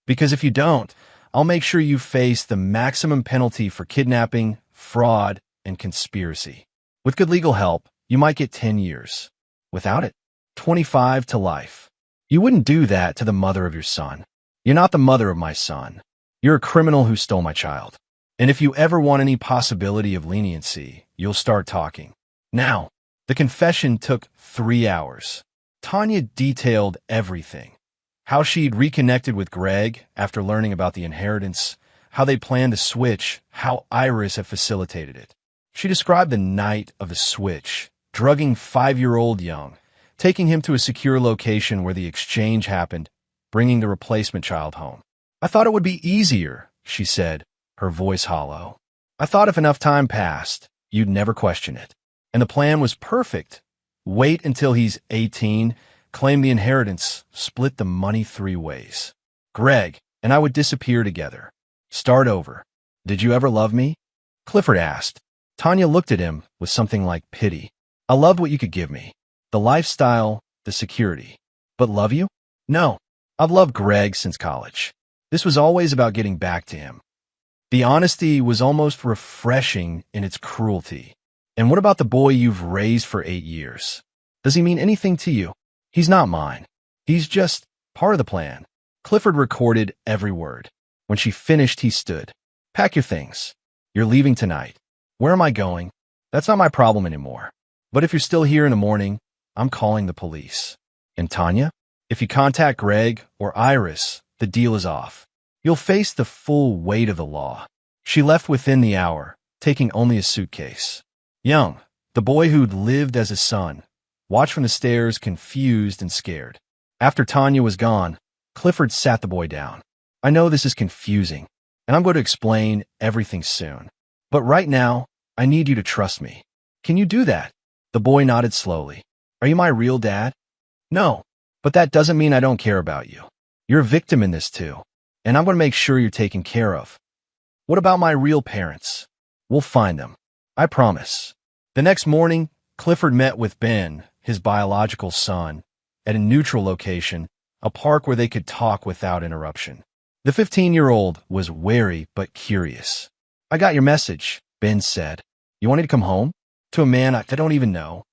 [SPEAKER 1] Because if you don't, I'll make sure you face the maximum penalty for kidnapping, fraud, and conspiracy. With good legal help, you might get 10 years. Without it, 25 to life. You wouldn't do that to the mother of your son. You're not the mother of my son. You're a criminal who stole my child. And if you ever want any possibility of leniency, you'll start talking. Now." The confession took 3 hours. Tanya detailed everything. How she'd reconnected with Greg after learning about the inheritance, how they planned to switch, how Iris had facilitated it. She described the night of the switch, drugging 5-year-old Young, taking him to a secure location where the exchange happened, bringing the replacement child home. "I thought it would be easier," she said, her voice hollow. "I thought if enough time passed, you'd never question it. And the plan was perfect. Wait until he's 18, claim the inheritance, split the money 3 ways. Greg and I would disappear together. Start over. Did you ever love me?" Clifford asked. Tanya looked at him with something like pity. "I loved what you could give me. The lifestyle, the security. But love you? No. I've loved Greg since college. This was always about getting back to him." The honesty was almost refreshing in its cruelty. "And what about the boy you've raised for 8 years? Does he mean anything to you?" "He's not mine. He's just part of the plan." Clifford recorded every word. When she finished, he stood. "Pack your things. You're leaving tonight." "Where am I going?" "That's not my problem anymore. But if you're still here in the morning, I'm calling the police." "And Tanya? If you contact Greg or Iris, the deal is off. You'll face the full weight of the law." She left within the hour, taking only a suitcase. Young, the boy who'd lived as a son, watched from the stairs, confused and scared. After Tanya was gone, Clifford sat the boy down. "I know this is confusing, and I'm going to explain everything soon. But right now, I need you to trust me. Can you do that?" The boy nodded slowly. "Are you my real dad?" "No, but that doesn't mean I don't care about you. You're a victim in this too, and I'm going to make sure you're taken care of." "What about my real parents?" "We'll find them. I promise." The next morning, Clifford met with Ben, his biological son, at a neutral location, a park where they could talk without interruption. The 15-year-old was wary but curious. "I got your message," Ben said. "You want me to come home? To a man I don't even know?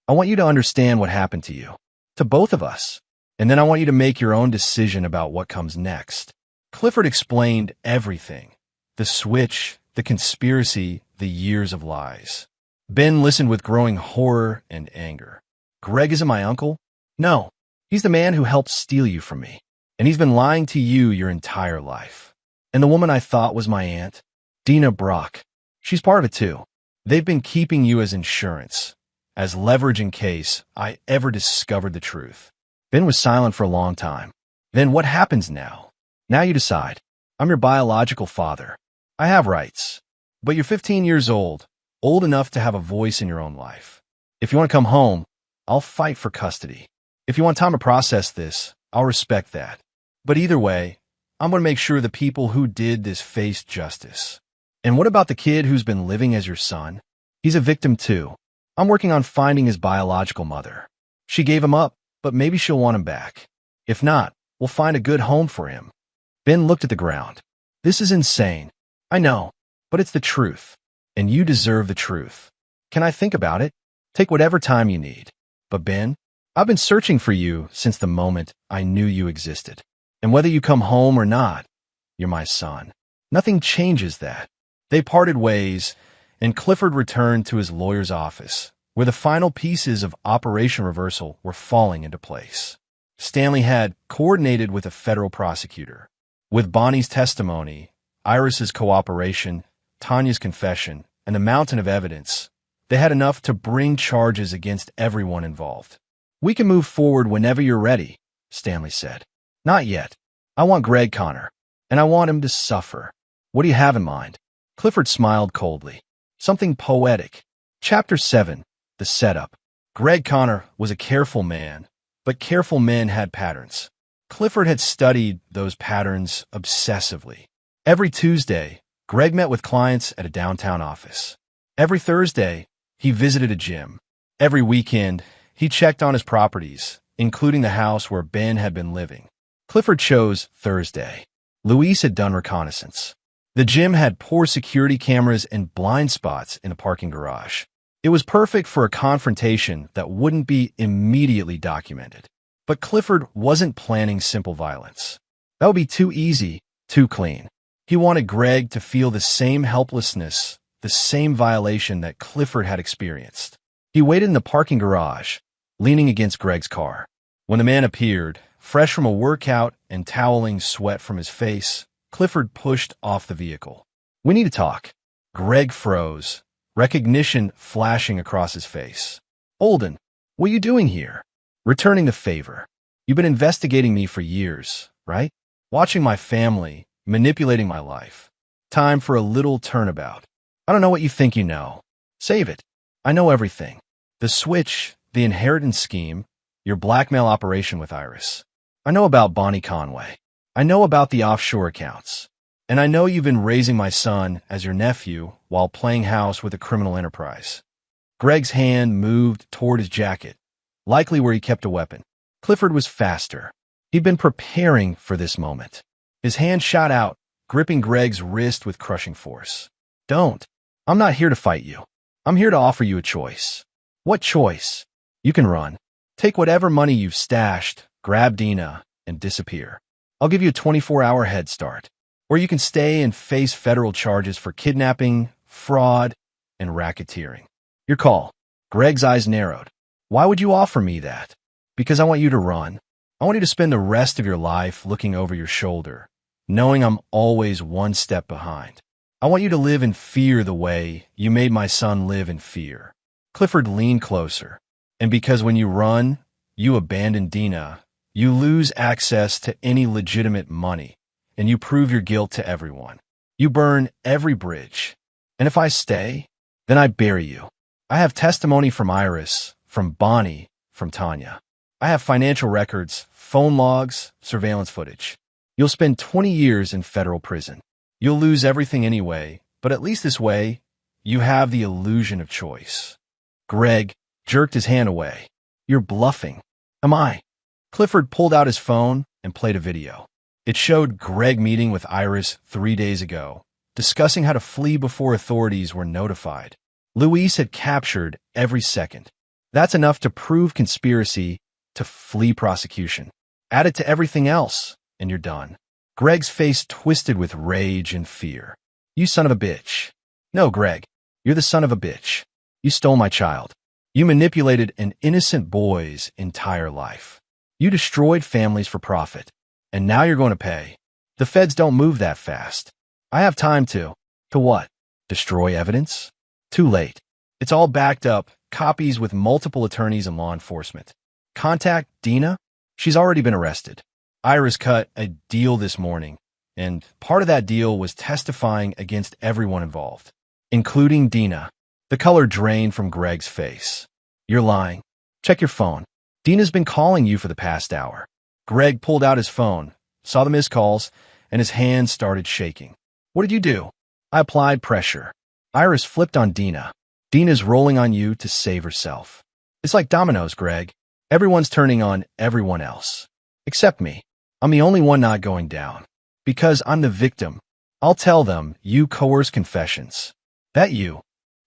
[SPEAKER 1] I want you to understand what happened to you. To both of us. And then I want you to make your own decision about what comes next." Clifford explained everything. The switch, the conspiracy, the years of lies. Ben listened with growing horror and anger. Greg isn't my uncle? No. He's the man who helped steal you from me. And he's been lying to you your entire life. And the woman I thought was my aunt? Dina Brock. She's part of it too. They've been keeping you as insurance, as leverage in case I ever discovered the truth. Ben was silent for a long time. Then what happens now? Now you decide. I'm your biological father. I have rights. But you're 15 years old enough to have a voice in your own life. If you want to come home, I'll fight for custody. If you want time to process this, I'll respect that. But either way, I'm going to make sure the people who did this face justice. And what about the kid who's been living as your son? He's a victim too. I'm working on finding his biological mother. She gave him up, but maybe she'll want him back. If not, we'll find a good home for him. Ben looked at the ground. This is insane. I know, but it's the truth. And you deserve the truth. Can I think about it? Take whatever time you need. But Ben, I've been searching for you since the moment I knew you existed. And whether you come home or not, you're my son. Nothing changes that. They parted ways, and Clifford returned to his lawyer's office, where the final pieces of Operation Reversal were falling into place. Stanley had coordinated with a federal prosecutor. With Bonnie's testimony, Iris's cooperation, Tanya's confession, and the mountain of evidence, they had enough to bring charges against everyone involved. We can move forward whenever you're ready, Stanley said. Not yet. I want Greg Connor, and I want him to suffer. What do you have in mind? Clifford smiled coldly. Something poetic. Chapter 7, The Setup. Greg Connor was a careful man, but careful men had patterns. Clifford had studied those patterns obsessively. Every Tuesday, Greg met with clients at a downtown office. Every Thursday, he visited a gym. Every weekend, he checked on his properties, including the house where Ben had been living. Clifford chose Thursday. Luis had done reconnaissance. The gym had poor security cameras and blind spots in the parking garage. It was perfect for a confrontation that wouldn't be immediately documented. But Clifford wasn't planning simple violence. That would be too easy, too clean. He wanted Greg to feel the same helplessness, the same violation that Clifford had experienced. He waited in the parking garage, leaning against Greg's car. When the man appeared, fresh from a workout and toweling sweat from his face, Clifford pushed off the vehicle. We need to talk. Greg froze, recognition flashing across his face. Olden, what are you doing here? Returning the favor. You've been investigating me for years, right? Watching my family, manipulating my life. Time for a little turnabout. I don't know what you think you know. Save it. I know everything. The switch, the inheritance scheme, your blackmail operation with Iris. I know about Bonnie Conway. I know about the offshore accounts. And I know you've been raising my son as your nephew while playing house with a criminal enterprise. Greg's hand moved toward his jacket, likely where he kept a weapon. Clifford was faster. He'd been preparing for this moment. His hand shot out, gripping Greg's wrist with crushing force. Don't. I'm not here to fight you. I'm here to offer you a choice. What choice? You can run. Take whatever money you've stashed, grab Dina, and disappear. I'll give you a 24-hour head start. Or you can stay and face federal charges for kidnapping, fraud, and racketeering. Your call. Greg's eyes narrowed. Why would you offer me that? Because I want you to run. I want you to spend the rest of your life looking over your shoulder, knowing I'm always one step behind. I want you to live in fear the way you made my son live in fear. Clifford leaned closer. And because when you run, you abandon Dina, you lose access to any legitimate money, and you prove your guilt to everyone. You burn every bridge. And if I stay, then I bury you. I have testimony from Iris, from Bonnie, from Tanya. I have financial records, phone logs, surveillance footage. You'll spend 20 years in federal prison. You'll lose everything anyway, but at least this way, you have the illusion of choice. Greg jerked his hand away. You're bluffing. Am I? Clifford pulled out his phone and played a video. It showed Greg meeting with Iris 3 days ago, discussing how to flee before authorities were notified. Luis had captured every second. That's enough to prove conspiracy, to flee prosecution. Add it to everything else, and you're done. Greg's face twisted with rage and fear. You son of a bitch. No, Greg, you're the son of a bitch. You stole my child. You manipulated an innocent boy's entire life. You destroyed families for profit. And now you're going to pay. The feds don't move that fast. I have time to. To what? Destroy evidence? Too late. It's all backed up, copies with multiple attorneys and law enforcement. Contact Dina? She's already been arrested. Iris cut a deal this morning, and part of that deal was testifying against everyone involved, including Dina. The color drained from Greg's face. You're lying. Check your phone. Dina's been calling you for the past hour. Greg pulled out his phone, saw the missed calls, and his hands started shaking. What did you do? I applied pressure. Iris flipped on Dina. Dina's rolling on you to save herself. It's like dominoes, Greg. Everyone's turning on everyone else. Except me. I'm the only one not going down. Because I'm the victim. I'll tell them you coerced confessions. That you.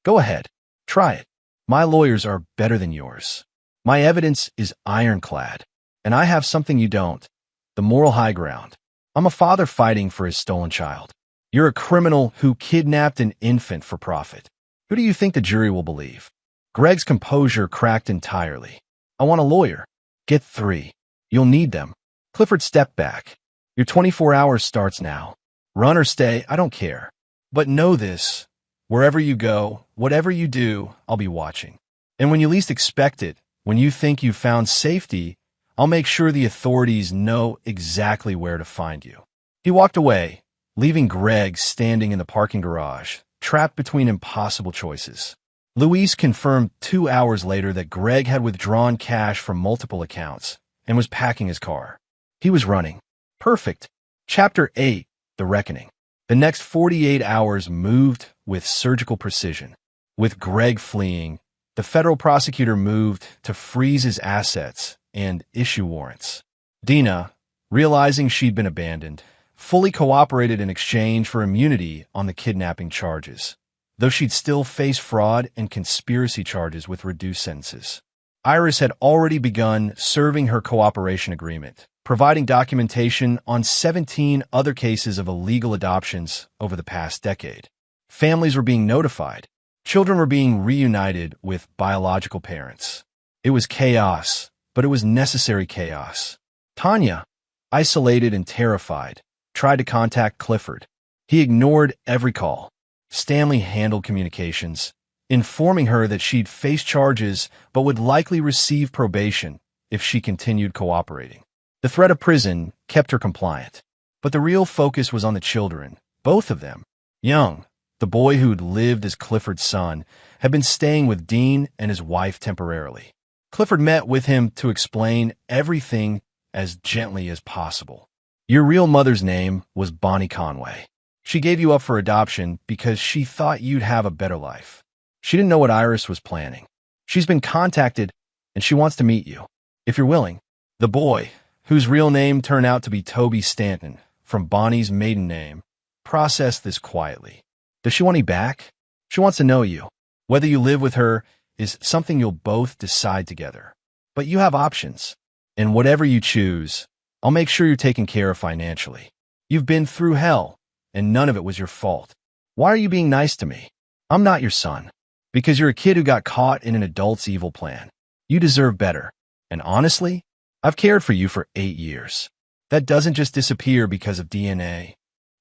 [SPEAKER 1] Go ahead. Try it. My lawyers are better than yours. My evidence is ironclad. And I have something you don't. The moral high ground. I'm a father fighting for his stolen child. You're a criminal who kidnapped an infant for profit. Who do you think the jury will believe? Greg's composure cracked entirely. I want a lawyer. Get 3. You'll need them. Clifford stepped back. Your 24 hours starts now. Run or stay, I don't care. But know this. Wherever you go, whatever you do, I'll be watching. And when you least expect it, when you think you've found safety, I'll make sure the authorities know exactly where to find you. He walked away, leaving Greg standing in the parking garage, trapped between impossible choices. Luis confirmed 2 hours later that Greg had withdrawn cash from multiple accounts and was packing his car. He was running. Perfect. Chapter 8, The Reckoning. The next 48 hours moved with surgical precision. With Greg fleeing, the federal prosecutor moved to freeze his assets and issue warrants. Dina, realizing she'd been abandoned, fully cooperated in exchange for immunity on the kidnapping charges, though she'd still face fraud and conspiracy charges with reduced sentences. Iris had already begun serving her cooperation agreement, providing documentation on 17 other cases of illegal adoptions over the past decade. Families were being notified. Children were being reunited with biological parents. It was chaos, but it was necessary chaos. Tanya, isolated and terrified, tried to contact Clifford. He ignored every call. Stanley handled communications, informing her that she'd face charges but would likely receive probation if she continued cooperating. The threat of prison kept her compliant, but the real focus was on the children, both of them. Young, the boy who'd lived as Clifford's son, had been staying with Dean and his wife temporarily. Clifford met with him to explain everything as gently as possible. Your real mother's name was Bonnie Conway. She gave you up for adoption because she thought you'd have a better life. She didn't know what Iris was planning. She's been contacted, and she wants to meet you, if you're willing. The boy, whose real name turned out to be Toby Stanton, from Bonnie's maiden name, processed this quietly. Does she want you back? She wants to know you. Whether you live with her is something you'll both decide together. But you have options. And whatever you choose, I'll make sure you're taken care of financially. You've been through hell, and none of it was your fault. Why are you being nice to me? I'm not your son. Because you're a kid who got caught in an adult's evil plan. You deserve better. And honestly, I've cared for you for 8 years. That doesn't just disappear because of DNA.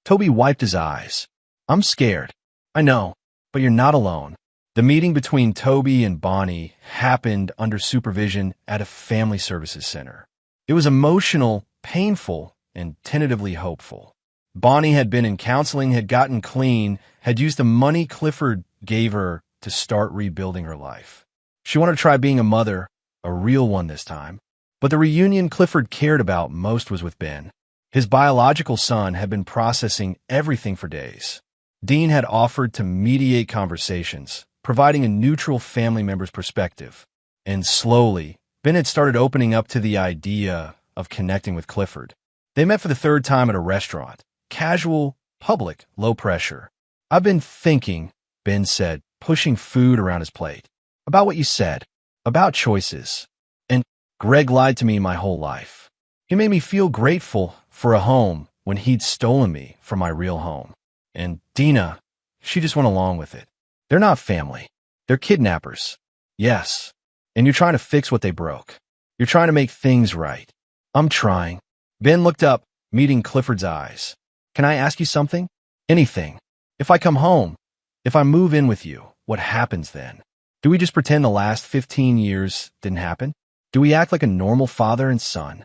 [SPEAKER 1] Toby wiped his eyes. I'm scared. I know, but you're not alone. The meeting between Toby and Bonnie happened under supervision at a family services center. It was emotional, painful, and tentatively hopeful. Bonnie had been in counseling, had gotten clean, had used the money Clifford gave her to start rebuilding her life. She wanted to try being a mother, a real one this time. But the reunion Clifford cared about most was with Ben. His biological son had been processing everything for days. Dean had offered to mediate conversations, providing a neutral family member's perspective. And slowly, Ben had started opening up to the idea of connecting with Clifford. They met for the 3rd time at a restaurant. Casual, public, low pressure. I've been thinking, Ben said, pushing food around his plate, about what you said, about choices. And Greg lied to me my whole life. He made me feel grateful for a home, when he'd stolen me from my real home. And Dina, she just went along with it. They're not family. They're kidnappers. Yes. And you're trying to fix what they broke. You're trying to make things right. I'm trying. Ben looked up, meeting Clifford's eyes. Can I ask you something? Anything. If I come home, if I move in with you, what happens then? Do we just pretend the last 15 years didn't happen? Do we act like a normal father and son?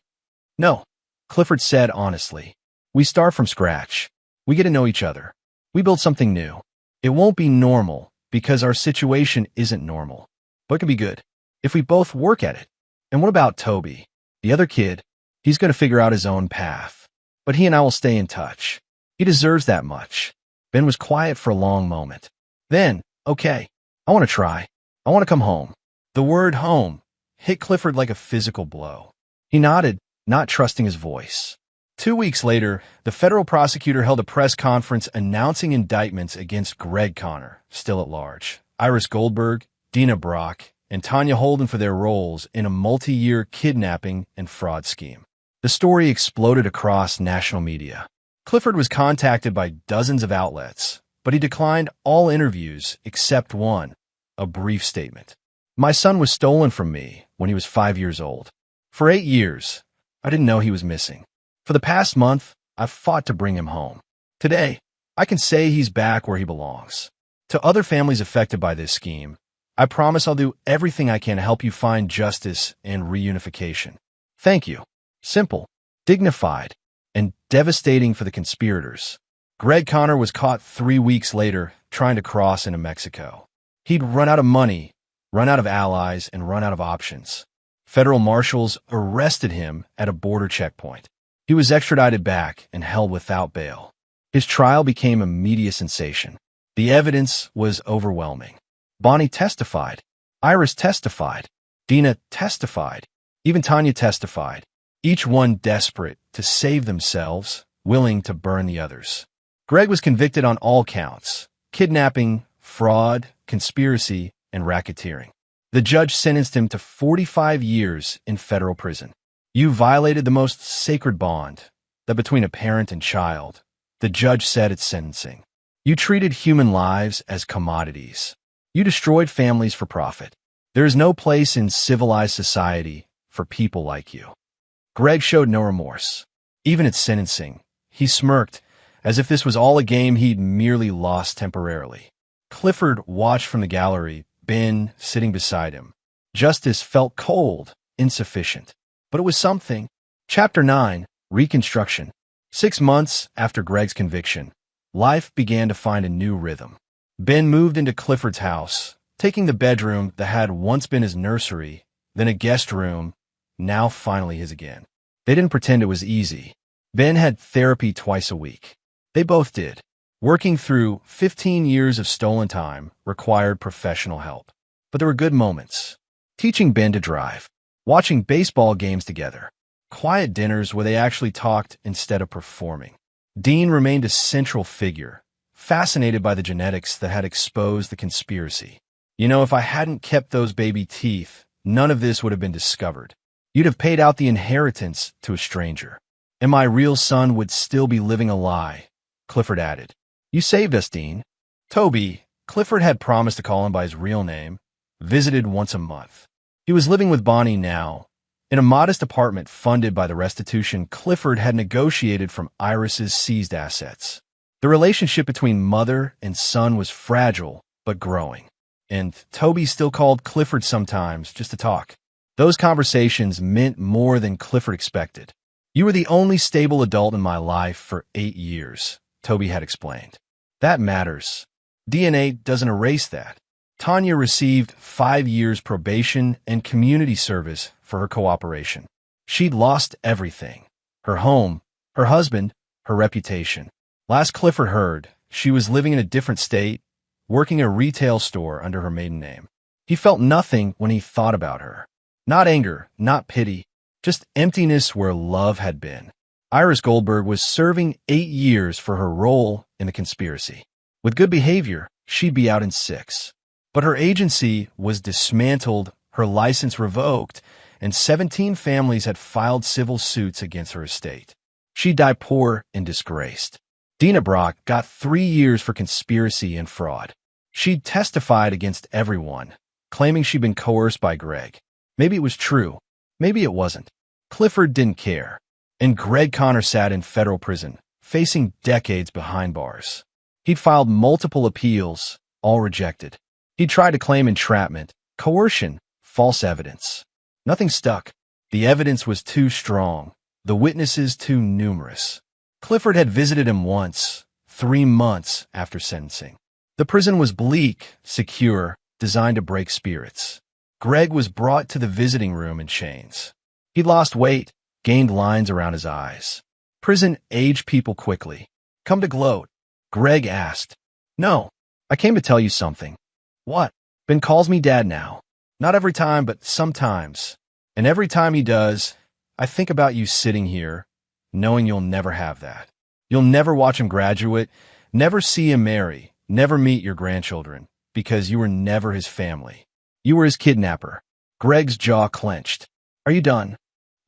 [SPEAKER 1] No, Clifford said honestly. We start from scratch. We get to know each other. We build something new. It won't be normal because our situation isn't normal, but it can be good if we both work at it. And what about Toby? The other kid, he's going to figure out his own path, but he and I will stay in touch. He deserves that much. Ben was quiet for a long moment. Then, okay, I want to try. I want to come home. The word home hit Clifford like a physical blow. He nodded, not trusting his voice. 2 weeks later, the federal prosecutor held a press conference announcing indictments against Greg Connor, still at large, Iris Goldberg, Dina Brock, and Tanya Holden for their roles in a multi-year kidnapping and fraud scheme. The story exploded across national media. Clifford was contacted by dozens of outlets, but he declined all interviews except one, a brief statement. My son was stolen from me when he was 5 years old. For 8 years, I didn't know he was missing. For the past month, I've fought to bring him home. Today, I can say he's back where he belongs. To other families affected by this scheme, I promise I'll do everything I can to help you find justice and reunification. Thank you. Simple, dignified, and devastating for the conspirators. Greg Connor was caught 3 weeks later trying to cross into Mexico. He'd run out of money, run out of allies, and run out of options. Federal marshals arrested him at a border checkpoint. He was extradited back and held without bail. His trial became a media sensation. The evidence was overwhelming. Bonnie testified. Iris testified. Dina testified. Even Tanya testified. Each one desperate to save themselves, willing to burn the others. Greg was convicted on all counts: kidnapping, fraud, conspiracy, and racketeering. The judge sentenced him to 45 years in federal prison. You violated the most sacred bond, that between a parent and child, the judge said at sentencing. You treated human lives as commodities. You destroyed families for profit. There is no place in civilized society for people like you. Greg showed no remorse. Even at sentencing, he smirked, as if this was all a game he'd merely lost temporarily. Clifford watched from the gallery, Ben sitting beside him. Justice felt cold, insufficient. But it was something. Chapter 9, Reconstruction. 6 months after Greg's conviction, life began to find a new rhythm. Ben moved into Clifford's house, taking the bedroom that had once been his nursery, then a guest room, now finally his again. They didn't pretend it was easy. Ben had therapy twice a week. They both did. Working through 15 years of stolen time required professional help. But there were good moments. Teaching Ben to drive. Watching baseball games together. Quiet dinners where they actually talked instead of performing. Dean remained a central figure, fascinated by the genetics that had exposed the conspiracy. You know, if I hadn't kept those baby teeth, none of this would have been discovered. You'd have paid out the inheritance to a stranger. And my real son would still be living a lie, Clifford added. You saved us, Dean. Toby, Clifford had promised to call him by his real name, visited once a month. He was living with Bonnie now, in a modest apartment funded by the restitution Clifford had negotiated from Iris's seized assets. The relationship between mother and son was fragile, but growing. And Toby still called Clifford sometimes just to talk. Those conversations meant more than Clifford expected. You were the only stable adult in my life for 8 years, Toby had explained. That matters. DNA doesn't erase that. Tanya received 5 years probation and community service for her cooperation. She'd lost everything. Her home, her husband, her reputation. Last Clifford heard, she was living in a different state, working a retail store under her maiden name. He felt nothing when he thought about her. Not anger, not pity, just emptiness where love had been. Iris Goldberg was serving 8 years for her role in the conspiracy. With good behavior, she'd be out in 6. But her agency was dismantled, her license revoked, and 17 families had filed civil suits against her estate. She'd die poor and disgraced. Dina Brock got 3 years for conspiracy and fraud. She'd testified against everyone, claiming she'd been coerced by Greg. Maybe it was true. Maybe it wasn't. Clifford didn't care. And Greg Connor sat in federal prison, facing decades behind bars. He'd filed multiple appeals, all rejected. He'd tried to claim entrapment, coercion, false evidence. Nothing stuck. The evidence was too strong, the witnesses too numerous. Clifford had visited him once, 3 months after sentencing. The prison was bleak, secure, designed to break spirits. Greg was brought to the visiting room in chains. He'd lost weight, gained lines around his eyes. Prison aged people quickly. Come to gloat. Greg asked. No, I came to tell you something. What? Ben calls me dad now. Not every time, but sometimes. And every time he does, I think about you sitting here, knowing you'll never have that. You'll never watch him graduate, never see him marry, never meet your grandchildren, because you were never his family. You were his kidnapper. Greg's jaw clenched. Are you done?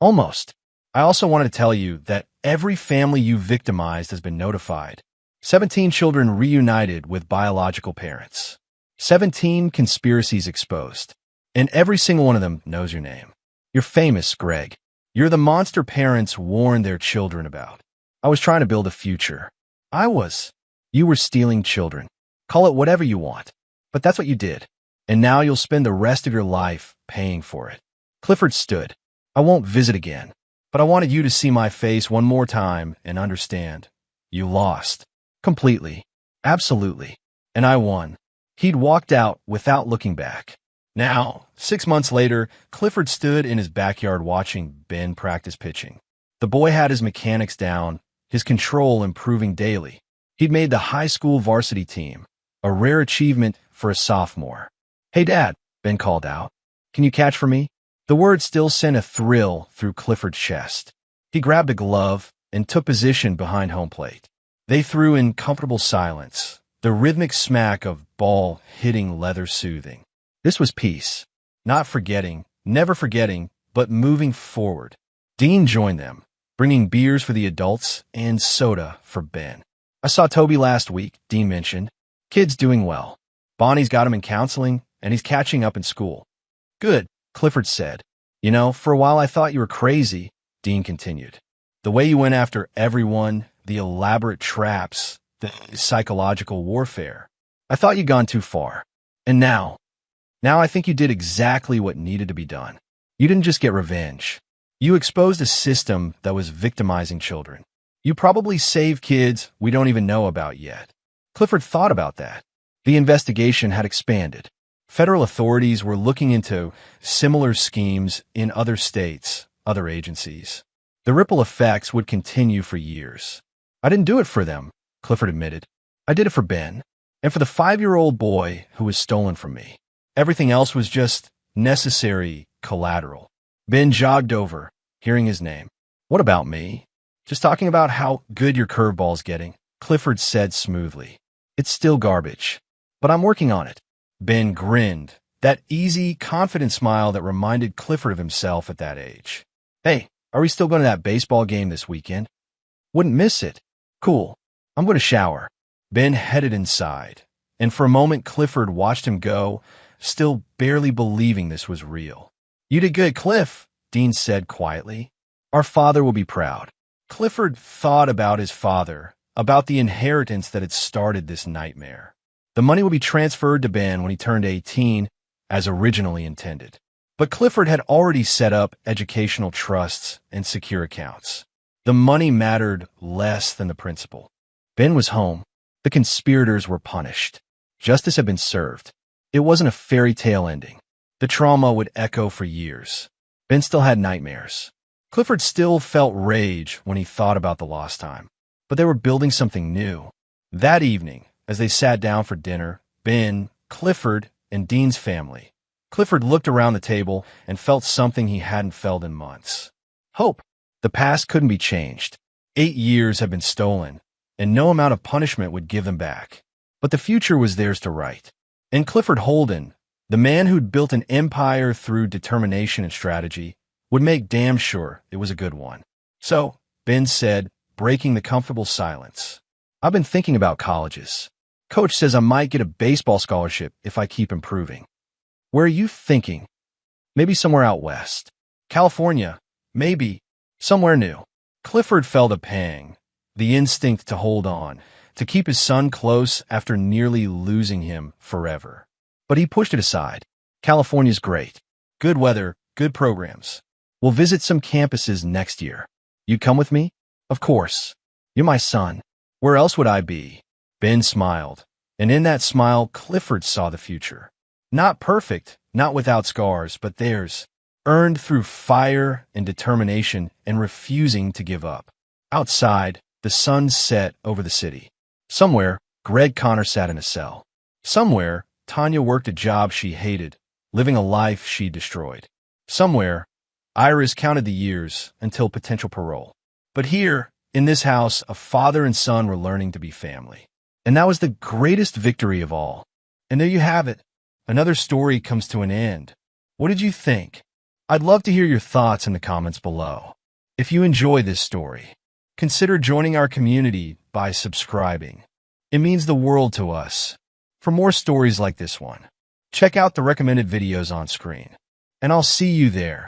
[SPEAKER 1] Almost. I also wanted to tell you that every family you victimized has been notified. 17 children reunited with biological parents. 17 conspiracies exposed. And every single one of them knows your name. You're famous, Greg. You're the monster parents warned their children about. I was trying to build a future. I was. You were stealing children. Call it whatever you want. But that's what you did. And now you'll spend the rest of your life paying for it. Clifford stood. I won't visit again. But I wanted you to see my face one more time and understand. You lost. Completely. Absolutely. And I won. He'd walked out without looking back. Now, 6 months later, Clifford stood in his backyard watching Ben practice pitching. The boy had his mechanics down, his control improving daily. He'd made the high school varsity team, a rare achievement for a sophomore. Hey, Dad, Ben called out. Can you catch for me? The word still sent a thrill through Clifford's chest. He grabbed a glove and took position behind home plate. They threw in comfortable silence, the rhythmic smack of ball hitting leather soothing. This was peace. Not forgetting, never forgetting, but moving forward. Dean joined them, bringing beers for the adults and soda for Ben. I saw Toby last week, Dean mentioned. Kid's doing well. Bonnie's got him in counseling, and he's catching up in school. Good, Clifford said. You know, for a while I thought you were crazy, Dean continued. The way you went after everyone, the elaborate traps, the psychological warfare. I thought you'd gone too far. And now I think you did exactly what needed to be done. You didn't just get revenge. You exposed a system that was victimizing children. You probably saved kids we don't even know about yet. Clifford thought about that. The investigation had expanded. Federal authorities were looking into similar schemes in other states, other agencies. The ripple effects would continue for years. I didn't do it for them, Clifford admitted. I did it for Ben, and for the 5-year-old boy who was stolen from me. Everything else was just necessary collateral. Ben jogged over, hearing his name. What about me? Just talking about how good your curveball's getting, Clifford said smoothly. It's still garbage, but I'm working on it. Ben grinned, that easy, confident smile that reminded Clifford of himself at that age. Hey, are we still going to that baseball game this weekend? Wouldn't miss it. Cool. I'm going to shower. Ben headed inside, and for a moment Clifford watched him go, still barely believing this was real. You did good, Cliff, Dean said quietly. Our father will be proud. Clifford thought about his father, about the inheritance that had started this nightmare. The money would be transferred to Ben when he turned 18, as originally intended. But Clifford had already set up educational trusts and secure accounts. The money mattered less than the principle. Ben was home. The conspirators were punished. Justice had been served. It wasn't a fairy tale ending. The trauma would echo for years. Ben still had nightmares. Clifford still felt rage when he thought about the lost time. But they were building something new. That evening, as they sat down for dinner, Ben, Clifford, and Dean's family, Clifford looked around the table and felt something he hadn't felt in months. Hope. The past couldn't be changed. 8 years had been stolen, and no amount of punishment would give them back. But the future was theirs to write. And Clifford Holden, the man who'd built an empire through determination and strategy, would make damn sure it was a good one. So, Ben said, breaking the comfortable silence. I've been thinking about colleges. Coach says I might get a baseball scholarship if I keep improving. Where are you thinking? Maybe somewhere out west. California. Maybe. Somewhere new. Clifford felt a pang, the instinct to hold on, to keep his son close after nearly losing him forever. But he pushed it aside. California's great. Good weather, good programs. We'll visit some campuses next year. You come with me? Of course. You're my son. Where else would I be? Ben smiled, and in that smile, Clifford saw the future. Not perfect, not without scars, but theirs, earned through fire and determination and refusing to give up. Outside, the sun set over the city. Somewhere, Greg Connor sat in a cell. Somewhere, Tanya worked a job she hated, living a life she destroyed. Somewhere, Iris counted the years until potential parole. But here, in this house, a father and son were learning to be family. And that was the greatest victory of all. And there you have it. Another story comes to an end. What did you think? I'd love to hear your thoughts in the comments below. If you enjoy this story, consider joining our community by subscribing. It means the world to us. For more stories like this one, check out the recommended videos on screen. And I'll see you there.